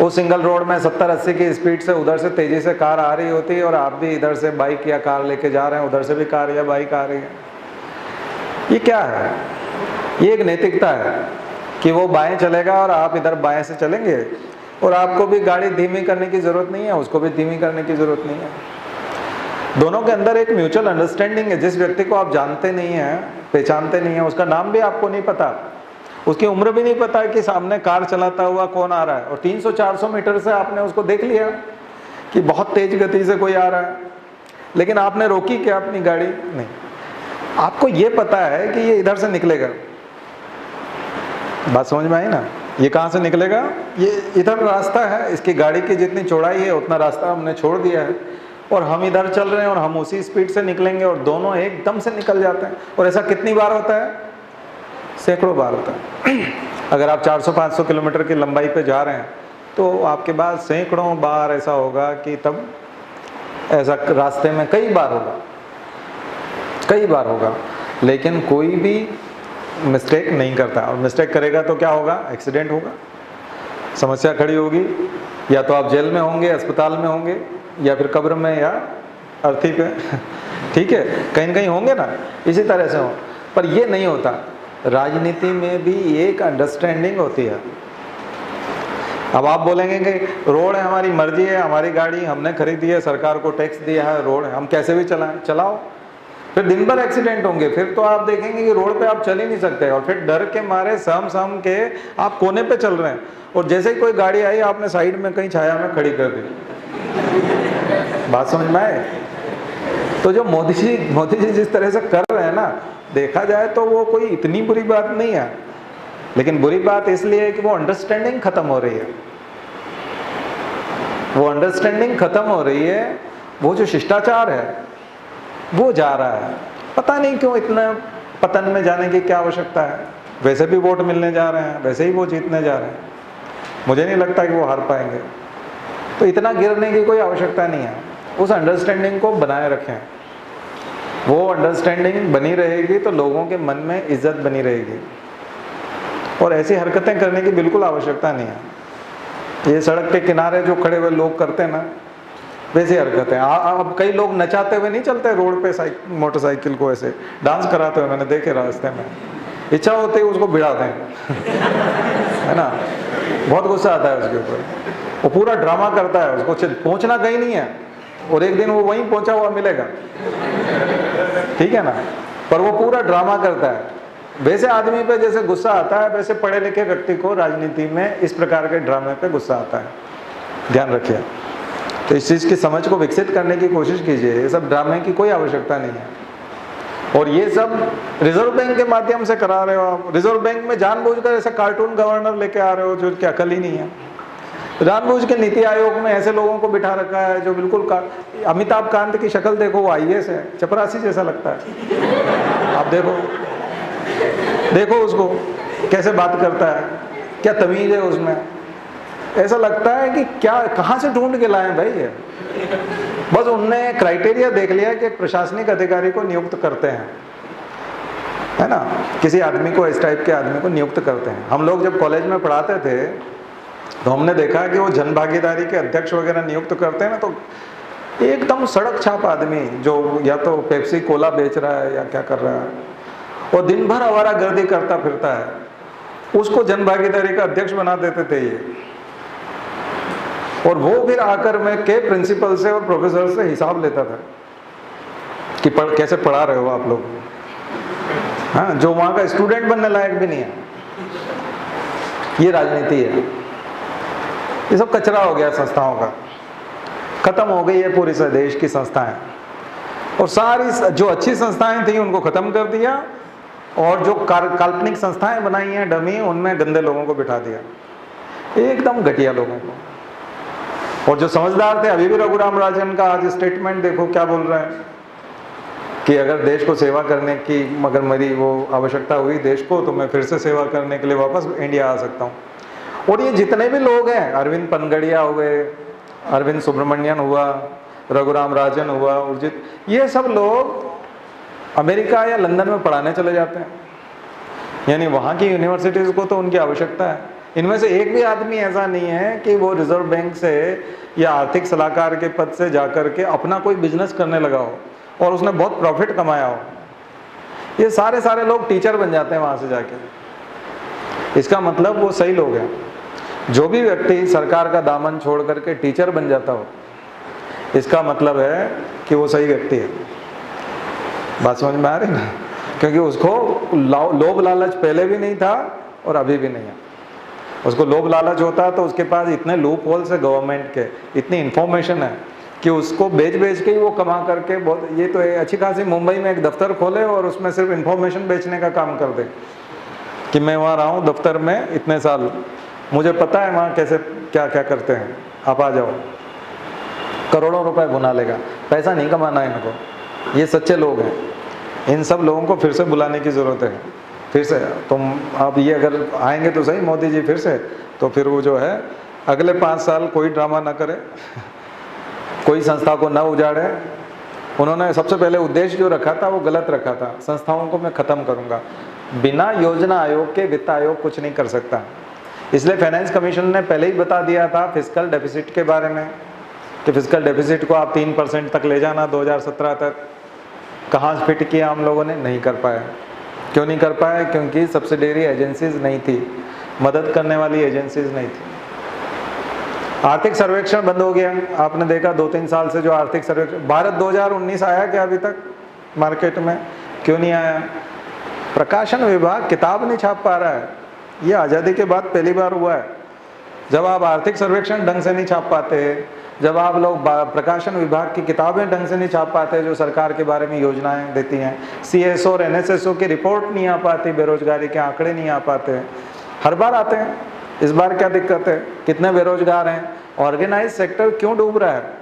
उस सिंगल रोड में 70-80 की स्पीड से उधर से तेज़ी से कार आ रही होती है और आप भी इधर से बाइक या कार लेके जा रहे हैं, उधर से भी कार या बाइक आ रही है। ये क्या है? ये एक नैतिकता है कि वो बाएं चलेगा और आप इधर बाएं से चलेंगे, और आपको भी गाड़ी धीमी करने की ज़रूरत नहीं है, उसको भी धीमी करने की ज़रूरत नहीं है। दोनों के अंदर एक म्यूचुअल अंडरस्टैंडिंग है। जिस व्यक्ति को आप जानते नहीं हैं, पहचानते नहीं हैं, उसका नाम भी आपको नहीं पता, उसकी उम्र भी नहीं पता है कि सामने कार चलाता हुआ कौन आ रहा है, और 300-400 मीटर से आपने उसको देख लिया कि बहुत तेज गति से कोई आ रहा है, लेकिन आपने रोकी क्या अपनी गाड़ी? नहीं। आपको ये पता है कि ये इधर से निकलेगा, बात समझ में आई ना? ये कहाँ से निकलेगा? ये इधर रास्ता है, इसकी गाड़ी की जितनी चौड़ाई है उतना रास्ता हमने छोड़ दिया है और हम इधर चल रहे हैं और हम उसी स्पीड से निकलेंगे और दोनों एकदम से निकल जाते हैं। और ऐसा कितनी बार होता है? सैकड़ों बार होता है। अगर आप 400-500 किलोमीटर की लंबाई पे जा रहे हैं तो आपके पास सैकड़ों बार ऐसा होगा कि तब ऐसा रास्ते में कई बार होगा, लेकिन कोई भी मिस्टेक नहीं करता, और मिस्टेक करेगा तो क्या होगा? एक्सीडेंट होगा, समस्या खड़ी होगी, या तो आप जेल में होंगे, अस्पताल में होंगे, या फिर कब्र में या अर्थी पे ठीक है, कहीं न कहीं होंगे ना, इसी तरह से हो। पर ये नहीं होता। राजनीति में भी एक अंडरस्टैंडिंग होती है। अब आप बोलेंगे कि रोड है, हमारी मर्जी है, हमारी गाड़ी हमने खरीदी है, सरकार को टैक्स दिया है, रोड है, हम कैसे भी चलाएं, चलाओ। फिर दिन भर एक्सीडेंट होंगे, फिर तो आप देखेंगे कि रोड पे आप चल ही नहीं सकते, और फिर डर के मारे सहम के आप कोने पे चल रहे हैं, और जैसे ही कोई गाड़ी आई आपने साइड में कहीं छाया में खड़ी कर दी। बात समझ में आए? तो जो मोदी जी जिस तरह से कर रहे हैं ना, देखा जाए तो वो कोई इतनी बुरी बात नहीं है, लेकिन बुरी बात इसलिए है कि वो अंडरस्टैंडिंग खत्म हो रही है। वो अंडरस्टैंडिंग खत्म हो रही है, वो जो शिष्टाचार है वो जा रहा है। पता नहीं क्यों इतना पतन में जाने की क्या आवश्यकता है? वैसे भी वोट मिलने जा रहे हैं, वैसे ही वो जीतने जा रहे हैं, मुझे नहीं लगता कि वो हार पाएंगे, तो इतना गिरने की कोई आवश्यकता नहीं है। उस अंडरस्टैंडिंग को बनाए रखें, वो अंडरस्टैंडिंग बनी रहेगी तो लोगों के मन में इज्जत बनी रहेगी, और ऐसी हरकतें करने की बिल्कुल आवश्यकता नहीं है। ये सड़क के किनारे जो खड़े हुए लोग करते हैं ना, वैसी हरकतें। अब कई लोग नचाते हुए नहीं चलते रोड पे, मोटरसाइकिल को ऐसे डांस कराते हुए मैंने देखे रास्ते में, इच्छा होती है उसको भिड़ा दें है ना, बहुत गुस्सा आता है उसके ऊपर, वो पूरा ड्रामा करता है, उसको पहुंचना कहीं नहीं है, और एक दिन वो वहीं पहुंचा हुआ मिलेगा, ठीक है ना, पर वो पूरा ड्रामा करता है। वैसे आदमी पे जैसे गुस्सा आता है, वैसे पढ़े लिखे व्यक्ति को राजनीति में इस प्रकार के ड्रामे पे गुस्सा आता है। ध्यान रखिए। तो इस चीज़ की समझ को विकसित करने की कोशिश कीजिए। ये सब ड्रामे की कोई आवश्यकता नहीं है, और ये सब रिजर्व बैंक के माध्यम से करा रहे हो आप। रिजर्व बैंक में जानबूझकर ऐसा कार्टून गवर्नर लेके आ रहे हो जो क्या अकल ही नहीं है। जानबूझ के नीति आयोग में ऐसे लोगों को बिठा रखा है जो बिल्कुल अमिताभ कांत की शक्ल देखो, वो IAS है, चपरासी जैसा लगता है। आप देखो उसको कैसे बात करता है, क्या तमीज है उसमें। ऐसा लगता है कि क्या कहाँ से ढूंढ के लाए भाई ये। बस उनने क्राइटेरिया देख लिया कि एक प्रशासनिक अधिकारी को नियुक्त करते हैं, है ना, किसी आदमी को, इस टाइप के आदमी को नियुक्त करते हैं। हम लोग जब कॉलेज में पढ़ाते थे तो हमने देखा कि वो जन भागीदारी के अध्यक्ष वगैरह नियुक्त करते हैं ना, तो एकदम सड़क छाप आदमी जो या तो पेप्सी कोला बेच रहा है या क्या कर रहा है, और दिन भर आवारागर्दी करता फिरता है, उसको जन भागीदारी का अध्यक्ष बना देते थे ये। और वो फिर आकर में के प्रिंसिपल से और प्रोफेसर से हिसाब लेता था कि कैसे पढ़ा रहे हो आप लोग, हाँ, जो वहां का स्टूडेंट बनने लायक भी नहीं है। ये राजनीति है, ये सब कचरा हो गया संस्थाओं का, खत्म हो गई है पूरी देश की संस्थाएं, और सारी जो अच्छी संस्थाएं थी उनको खत्म कर दिया, और जो काल्पनिक संस्थाएं बनाई हैं डमी, उनमें गंदे लोगों को बिठा दिया, एकदम घटिया लोगों को। और जो समझदार थे, अभी भी रघुराम राजन का आज स्टेटमेंट देखो क्या बोल रहे हैं कि अगर देश को सेवा करने की मगर मेरी वो आवश्यकता हुई देश को, तो मैं फिर से सेवा करने के लिए वापस इंडिया आ सकता हूँ। और ये जितने भी लोग हैं, अरविंद पनगड़िया हुए, अरविंद सुब्रमण्यन हुआ, रघुराम राजन हुआ, उर्जित, ये सब लोग अमेरिका या लंदन में पढ़ाने चले जाते हैं, यानी वहाँ की यूनिवर्सिटीज़ को तो उनकी आवश्यकता है। इनमें से एक भी आदमी ऐसा नहीं है कि वो रिजर्व बैंक से या आर्थिक सलाहकार के पद से जाकर के अपना कोई बिजनेस करने लगा हो और उसने बहुत प्रॉफिट कमाया हो। ये सारे लोग टीचर बन जाते हैं वहाँ से जाके। इसका मतलब वो सही लोग हैं। जो भी व्यक्ति सरकार का दामन छोड़ करके टीचर बन जाता हो, इसका मतलब है कि वो सही व्यक्ति है। बात समझ में आ रही ना? क्योंकि उसको लोभ लालच पहले भी नहीं था और अभी भी नहीं है। उसको लोभ लालच होता तो उसके पास इतने लूप होल्स है गवर्नमेंट के, इतनी इन्फॉर्मेशन है कि उसको बेच के ही वो कमा करके बहुत, ये तो अच्छी खासी मुंबई में एक दफ्तर खोले और उसमें सिर्फ इन्फॉर्मेशन बेचने का काम कर दे कि मैं वहाँ रहा हूँ दफ्तर में इतने साल, मुझे पता है वहाँ कैसे क्या क्या करते हैं, आप आ जाओ। करोड़ों रुपए बुना लेगा, पैसा नहीं कमाना है इनको। ये सच्चे लोग हैं। इन सब लोगों को फिर से बुलाने की ज़रूरत है। फिर से तुम आप ये अगर आएंगे तो सही मोदी जी फिर से, तो फिर वो जो है अगले 5 साल कोई ड्रामा ना करे, कोई संस्था को ना उजाड़े। उन्होंने सबसे पहले उद्देश्य जो रखा था वो गलत रखा था, संस्थाओं को मैं ख़त्म करूँगा। बिना योजना आयोग के वित्त आयोग कुछ नहीं कर सकता। इसलिए फाइनेंस कमीशन ने पहले ही बता दिया था फिस्कल डेफिसिट के बारे में कि फिस्कल डेफिसिट को आप 3% तक ले जाना 2017 तक। कहाँ फिट किया हम लोगों ने? नहीं कर पाए। क्यों नहीं कर पाए? क्योंकि सब्सिडियरी एजेंसीज नहीं थी, मदद करने वाली एजेंसीज नहीं थी। आर्थिक सर्वेक्षण बंद हो गया। आपने देखा 2-3 साल से जो आर्थिक सर्वेक्षण, भारत 2019 आया क्या अभी तक मार्केट में? क्यों नहीं आया? प्रकाशन विभाग किताब नहीं छाप पा रहा है। ये आज़ादी के बाद पहली बार हुआ है। जब आप आर्थिक सर्वेक्षण ढंग से नहीं छाप पाते, जब आप लोग प्रकाशन विभाग की किताबें ढंग से नहीं छाप पाते जो सरकार के बारे में योजनाएं देती हैं, CSO और NSSO की रिपोर्ट नहीं आ पाती, बेरोजगारी के आंकड़े नहीं आ पाते। हर बार आते हैं, इस बार क्या दिक्कत है? कितने बेरोजगार हैं? ऑर्गेनाइज सेक्टर क्यों डूब रहा है?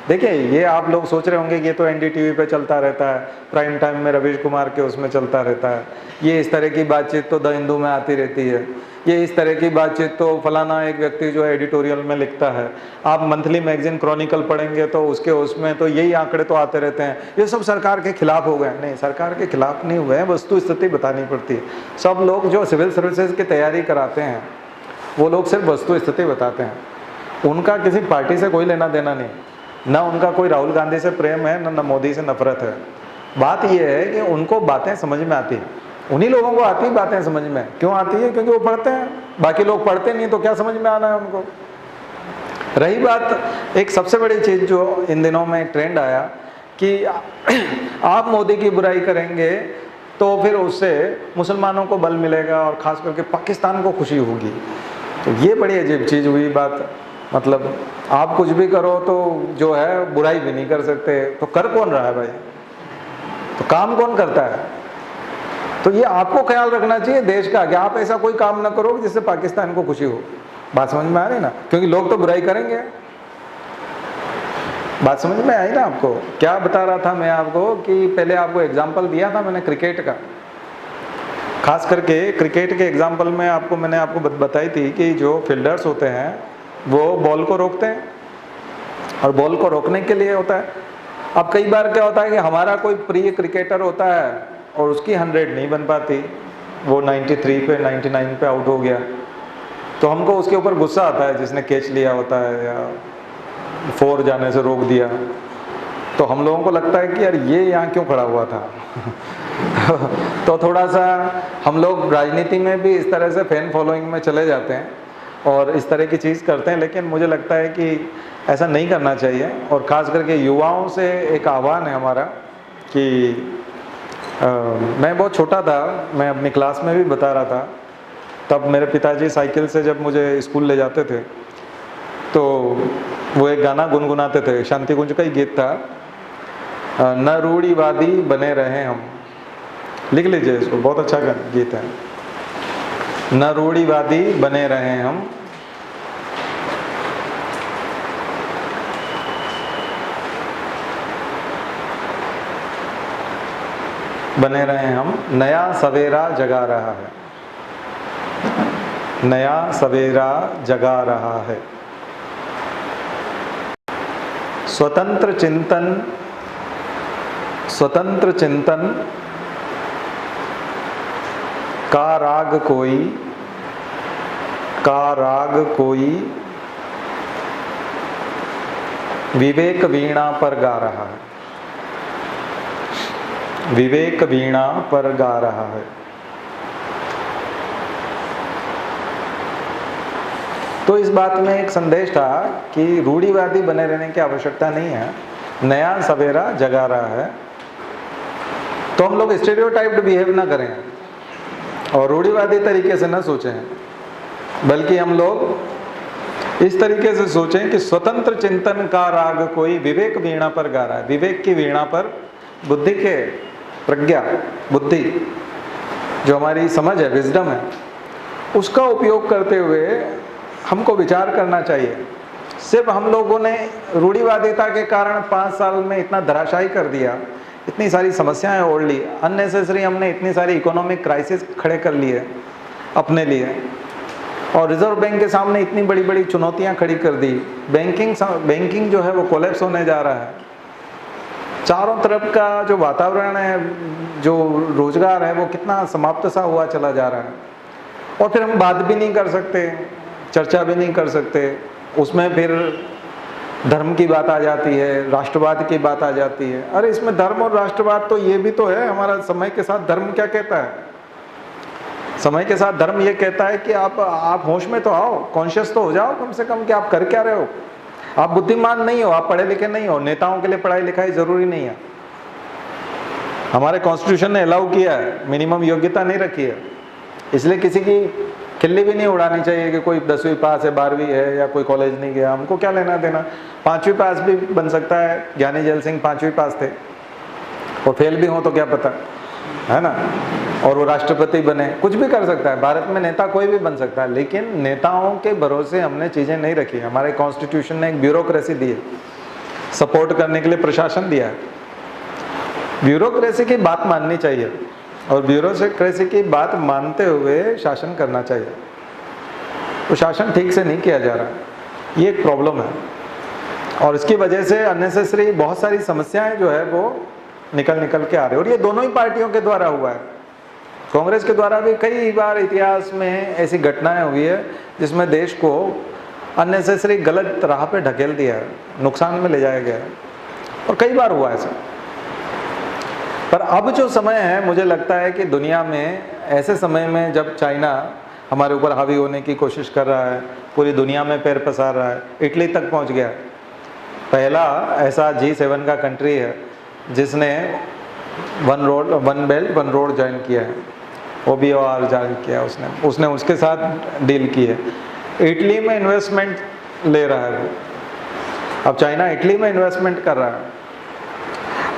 देखिए, ये आप लोग सोच रहे होंगे कि ये तो NDTV पे चलता रहता है, प्राइम टाइम में रवीश कुमार के उसमें चलता रहता है, ये इस तरह की बातचीत तो द हिंदू में आती रहती है, ये इस तरह की बातचीत तो फलाना एक व्यक्ति जो है एडिटोरियल में लिखता है। आप मंथली मैगजीन क्रॉनिकल पढ़ेंगे तो उसके उसमें तो यही आंकड़े तो आते रहते हैं। ये सब सरकार के खिलाफ हो गए। नहीं, सरकार के खिलाफ नहीं हुए हैं, वस्तु स्थिति बतानी पड़ती है। सब लोग जो सिविल सर्विसेज की तैयारी कराते हैं वो लोग सिर्फ वस्तु स्थिति बताते हैं। उनका किसी पार्टी से कोई लेना देना नहीं, ना उनका कोई राहुल गांधी से प्रेम है, ना मोदी से नफरत है। बात यह है कि उनको बातें समझ में आती हैं। उन्हीं लोगों को आती है बातें समझ में। क्यों आती है? क्योंकि वो पढ़ते हैं। बाकी लोग पढ़ते नहीं तो क्या समझ में आना है उनको। रही बात एक सबसे बड़ी चीज़ जो इन दिनों में ट्रेंड आया कि आप मोदी की बुराई करेंगे तो फिर उससे मुसलमानों को बल मिलेगा और ख़ास करके पाकिस्तान को खुशी होगी। तो ये बड़ी अजीब चीज़ हुई बात। मतलब आप कुछ भी करो तो जो है बुराई भी नहीं कर सकते, तो कर कौन रहा है भाई? तो काम कौन करता है? तो ये आपको ख्याल रखना चाहिए देश का कि आप ऐसा कोई काम ना करो जिससे पाकिस्तान को खुशी हो। बात समझ में आ रही ना? क्योंकि लोग तो बुराई करेंगे। बात समझ में आई ना आपको? क्या बता रहा था मैं आपको कि पहले आपको एग्जाम्पल दिया था मैंने क्रिकेट का। खास करके क्रिकेट के एग्जाम्पल में मैंने आपको बताई थी कि जो फील्डर्स होते हैं वो बॉल को रोकते हैं, और बॉल को रोकने के लिए होता है। अब कई बार क्या होता है कि हमारा कोई प्रिय क्रिकेटर होता है और उसकी 100 नहीं बन पाती, वो 93 पे 99 पे आउट हो गया, तो हमको उसके ऊपर गुस्सा आता है जिसने कैच लिया होता है या 4 जाने से रोक दिया। तो हम लोगों को लगता है कि यार ये यहाँ क्यों खड़ा हुआ था। तो थोड़ा सा हम लोग राजनीति में भी इस तरह से फैन फॉलोइंग में चले जाते हैं और इस तरह की चीज़ करते हैं, लेकिन मुझे लगता है कि ऐसा नहीं करना चाहिए। और ख़ास करके युवाओं से एक आह्वान है हमारा कि मैं बहुत छोटा था, मैं अपनी क्लास में भी बता रहा था, तब मेरे पिताजी साइकिल से जब मुझे स्कूल ले जाते थे तो वो एक गाना गुनगुनाते थे, शांति कुंज का ही गीत था, न रूढ़िवादी बने रहे हम। लिख लीजिए इसको, बहुत अच्छा गीत है। न रूढ़िवादी बने रहे हम, बने रहे हम, नया सवेरा जगा रहा है, नया सवेरा जगा रहा है। स्वतंत्र चिंतन का राग कोई विवेक वीणा पर गा रहा है, विवेक वीणा पर गा रहा है। तो इस बात में एक संदेश था कि रूढ़िवादी बने रहने की आवश्यकता नहीं है, नया सवेरा जगा रहा है। तो हम लोग स्टेरियोटाइप्ड बिहेव ना करें और रूढ़िवादी तरीके से ना सोचें, बल्कि हम लोग इस तरीके से सोचें कि स्वतंत्र चिंतन का राग कोई विवेक वीणा पर गा रहा है। विवेक की वीणा पर, बुद्धि के, प्रज्ञा, बुद्धि जो हमारी समझ है, विजडम है, उसका उपयोग करते हुए हमको विचार करना चाहिए। सिर्फ हम लोगों ने रूढ़िवादिता के कारण 5 साल में इतना धराशायी कर दिया, इतनी सारी समस्याएं ओढ़ ली, अननेसेसरी हमने इतनी सारी इकोनॉमिक क्राइसिस खड़े कर लिए अपने लिए, और रिजर्व बैंक के सामने इतनी बड़ी बड़ी चुनौतियां खड़ी कर दी। बैंकिंग जो है वो कोलैप्स होने जा रहा है। चारों तरफ का जो वातावरण है, जो रोजगार है, वो कितना समाप्त सा हुआ चला जा रहा है। और फिर हम बात भी नहीं कर सकते, चर्चा भी नहीं कर सकते, उसमें फिर धर्म की बात आ जाती है, राष्ट्रवाद की बात आ जाती है। अरे इसमें धर्म और राष्ट्रवाद तो ये भी तो है, हमारा समय के साथ धर्म क्या कहता है? समय के साथ धर्म ये कहता है कि आप होश में तो आओ, कॉन्शियस तो हो जाओ कम से कम कि आप कर क्या रहे हो। आप बुद्धिमान नहीं हो, आप पढ़े लिखे नहीं हो, नेताओं के लिए पढ़ाई लिखाई जरूरी नहीं है। हमारे कॉन्स्टिट्यूशन ने अलाउ किया है, मिनिमम योग्यता नहीं रखी है, इसलिए किसी की खिल्ली भी नहीं उड़ानी चाहिए कि कोई 10वीं पास है, 12वीं है या कोई कॉलेज नहीं गया, हमको क्या लेना देना। 5वीं पास भी बन सकता है, ज्ञानी जैल सिंह 5वीं पास थे, और फेल भी हो तो क्या पता, है ना, और वो राष्ट्रपति बने, कुछ भी कर सकता है। भारत में नेता कोई भी बन सकता है, लेकिन नेताओं के भरोसे हमने चीज़ें नहीं रखी। हमारे कॉन्स्टिट्यूशन ने एक ब्यूरोक्रेसी दी है, सपोर्ट करने के लिए प्रशासन दिया है। ब्यूरोक्रेसी की बात माननी चाहिए और ब्यूरोक्रेसी की बात मानते हुए शासन करना चाहिए। तो शासन ठीक से नहीं किया जा रहा, ये एक प्रॉब्लम है, और इसकी वजह से अननेसेसरी बहुत सारी समस्याएं जो है वो निकल के आ रही है। और ये दोनों ही पार्टियों के द्वारा हुआ है। कांग्रेस के द्वारा भी कई बार इतिहास में ऐसी घटनाएं हुई है जिसमें देश को अननेसेसरी गलत राह पे ढकेल दिया है, नुकसान में ले जाया गया है, और कई बार हुआ ऐसा। पर अब जो समय है, मुझे लगता है कि दुनिया में ऐसे समय में जब चाइना हमारे ऊपर हावी होने की कोशिश कर रहा है, पूरी दुनिया में पैर पसार रहा है, इटली तक पहुंच गया, पहला ऐसा G7 का कंट्री है जिसने one belt one road join किया है, OBOR ज्वाइन किया उसने उसके साथ डील की है। इटली में इन्वेस्टमेंट ले रहा है वो, अब चाइना इटली में इन्वेस्टमेंट कर रहा है।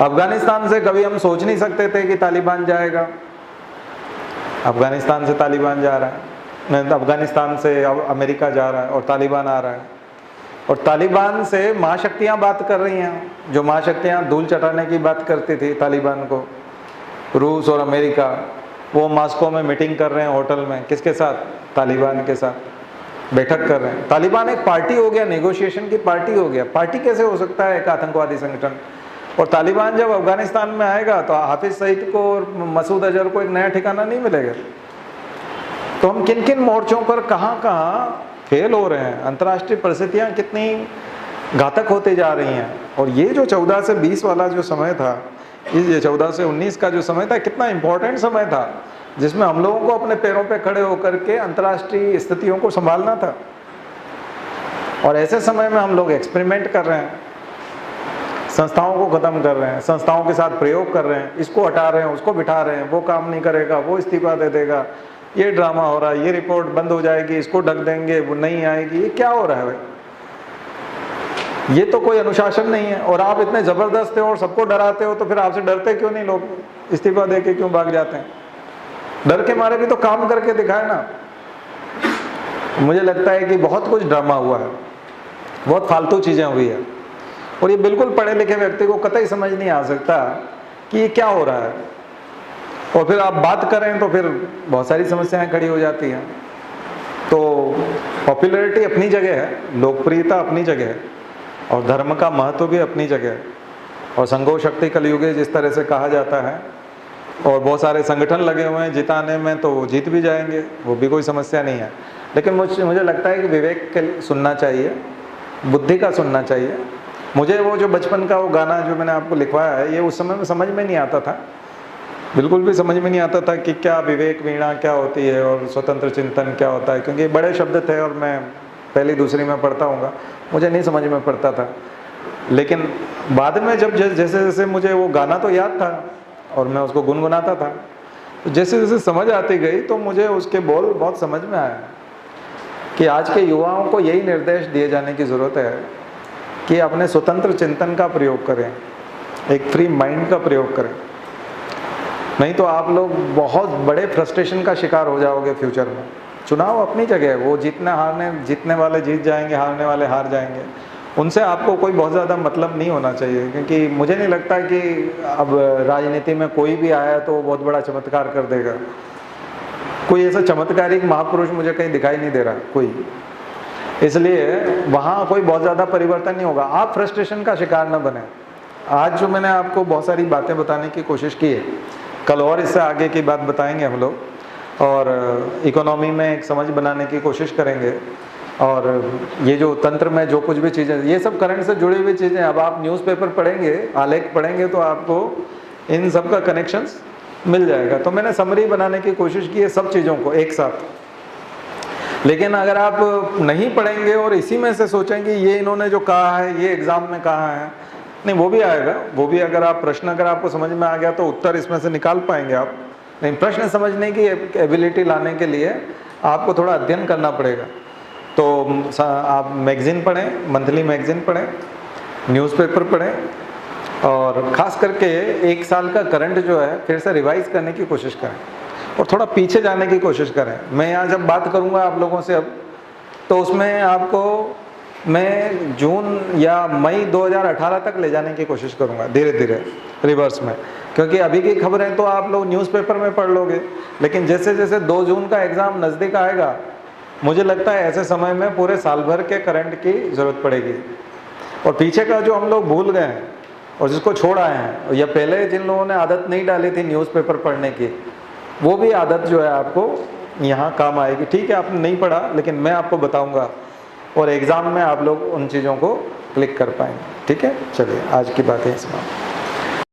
अफगानिस्तान से कभी हम सोच नहीं सकते थे कि तालिबान जाएगा, अफगानिस्तान से तालिबान जा रहा है, अफगानिस्तान से अमेरिका जा रहा है और तालिबान आ रहा है। और तालिबान से महाशक्तियाँ बात कर रही हैं, जो महाशक्तियाँ धूल चटाने की बात करती थी तालिबान को, रूस और अमेरिका, वो मॉस्को में मीटिंग कर रहे हैं होटल में, किसके साथ? तालिबान के साथ। बैठक कर रहे हैं। तालिबान एक पार्टी हो गया, नेगोशिएशन की पार्टी हो गया। पार्टी कैसे हो सकता है एक आतंकवादी संगठन? और तालिबान जब अफगानिस्तान में आएगा तो हाफिज सईद को और मसूद अजहर को एक नया ठिकाना नहीं मिलेगा। तो हम किन किन मोर्चों पर कहाँ कहाँ फेल हो रहे हैं, अंतर्राष्ट्रीय परिस्थितियाँ कितनी घातक होते जा रही हैं। और ये जो 14 से 20 वाला जो समय था, ये 14 से 19 का जो समय था, कितना इम्पोर्टेंट समय था, जिसमें हम लोगों को अपने पैरों पे खड़े होकर के अंतर्राष्ट्रीय स्थितियों को संभालना था। और ऐसे समय में हम लोग एक्सपेरिमेंट कर रहे हैं, संस्थाओं को ख़त्म कर रहे हैं, संस्थाओं के साथ प्रयोग कर रहे हैं, इसको हटा रहे हैं, उसको बिठा रहे हैं, वो काम नहीं करेगा, वो इस्तीफा दे देगा, ये ड्रामा हो रहा है, ये रिपोर्ट बंद हो जाएगी, इसको ढक देंगे, वो नहीं आएगी। ये क्या हो रहा है भाई? ये तो कोई अनुशासन नहीं है। और आप इतने ज़बरदस्त हो और सबको डराते हो, तो फिर आपसे डरते क्यों नहीं लोग? इस्तीफा दे के क्यों भाग जाते हैं? डर के मारे भी तो काम करके दिखाए ना। मुझे लगता है कि बहुत कुछ ड्रामा हुआ है, बहुत फालतू चीज़ें हुई है, और ये बिल्कुल पढ़े लिखे व्यक्ति को कतई समझ नहीं आ सकता कि ये क्या हो रहा है। और फिर आप बात करें तो फिर बहुत सारी समस्याएं खड़ी हो जाती हैं। तो पॉपुलैरिटी अपनी जगह है, लोकप्रियता अपनी जगह है, और धर्म का महत्व भी अपनी जगह है, और संघो शक्ति कलयुगे जिस तरह से कहा जाता है, और बहुत सारे संगठन लगे हुए हैं जिताने में, तो वो जीत भी जाएंगे, वो भी कोई समस्या नहीं है। लेकिन मुझे लगता है कि विवेक के सुनना चाहिए, बुद्धि का सुनना चाहिए। मुझे वो जो बचपन का वो गाना जो मैंने आपको लिखवाया है, ये उस समय में समझ में नहीं आता था, बिल्कुल भी समझ में नहीं आता था कि क्या विवेक वीणा क्या होती है और स्वतंत्र चिंतन क्या होता है, क्योंकि बड़े शब्द थे और मैं पहली दूसरी में पढ़ता हूँगा, मुझे नहीं समझ में पड़ता था। लेकिन बाद में जब जैसे जैसे मुझे वो गाना तो याद था और मैं उसको गुनगुनाता था, तो जैसे जैसे समझ आती गई तो मुझे उसके बोल बहुत समझ में आया कि आज के युवाओं को यही निर्देश दिए जाने की ज़रूरत है कि अपने स्वतंत्र चिंतन का प्रयोग करें, एक फ्री माइंड का प्रयोग करें। नहीं तो आप लोग बहुत बड़े फ्रस्ट्रेशन का शिकार हो जाओगे फ्यूचर में। चुनाव अपनी जगह है, वो जीतने वाले जीत जाएंगे, हारने वाले हार जाएंगे, उनसे आपको कोई बहुत ज़्यादा मतलब नहीं होना चाहिए। क्योंकि मुझे नहीं लगता कि अब राजनीति में कोई भी आया तो बहुत बड़ा चमत्कार कर देगा। कोई ऐसा चमत्कारिक महापुरुष मुझे कहीं दिखाई नहीं दे रहा कोई, इसलिए वहाँ कोई बहुत ज़्यादा परिवर्तन नहीं होगा। आप फ्रस्ट्रेशन का शिकार न बने। आज जो मैंने आपको बहुत सारी बातें बताने की कोशिश की है, कल और इससे आगे की बात बताएंगे हम लोग, और इकोनॉमी में एक समझ बनाने की कोशिश करेंगे। और ये जो तंत्र में जो कुछ भी चीज़ें, ये सब करंट से जुड़ी हुई चीज़ें, अब आप न्यूज़पेपर पढ़ेंगे, आलेख पढ़ेंगे तो आपको इन सब का कनेक्शंस मिल जाएगा। तो मैंने समरी बनाने की कोशिश की है सब चीज़ों को एक साथ। लेकिन अगर आप नहीं पढ़ेंगे और इसी में से सोचेंगे ये इन्होंने जो कहा है ये एग्ज़ाम में कहा है, नहीं वो भी आएगा, वो भी अगर आप प्रश्न अगर आपको समझ में आ गया तो उत्तर इसमें से निकाल पाएंगे आप। नहीं, प्रश्न समझने की एबिलिटी लाने के लिए आपको थोड़ा अध्ययन करना पड़ेगा। तो आप मैगज़ीन पढ़ें, मंथली मैगज़ीन पढ़ें, न्यूज़पेपर पढ़ें, और ख़ास करके एक साल का करंट जो है फिर से रिवाइज़ करने की कोशिश करें और थोड़ा पीछे जाने की कोशिश करें। मैं यहाँ जब बात करूँगा आप लोगों से अब, तो उसमें आपको मैं जून या मई 2018 तक ले जाने की कोशिश करूँगा, धीरे धीरे रिवर्स में। क्योंकि अभी की खबरें तो आप लोग न्यूज़पेपर में पढ़ लोगे, लेकिन जैसे जैसे 2 जून का एग्ज़ाम नज़दीक आएगा, मुझे लगता है ऐसे समय में पूरे साल भर के करंट की ज़रूरत पड़ेगी। और पीछे का जो हम लोग भूल गए हैं और जिसको छोड़ आए हैं, या पहले जिन लोगों ने आदत नहीं डाली थी न्यूज़पेपर पढ़ने की, वो भी आदत जो है आपको यहाँ काम आएगी। ठीक है, आपने नहीं पढ़ा, लेकिन मैं आपको बताऊँगा और एग्ज़ाम में आप लोग उन चीज़ों को क्लिक कर पाएंगे। ठीक है, चलिए आज की बातें इसमें।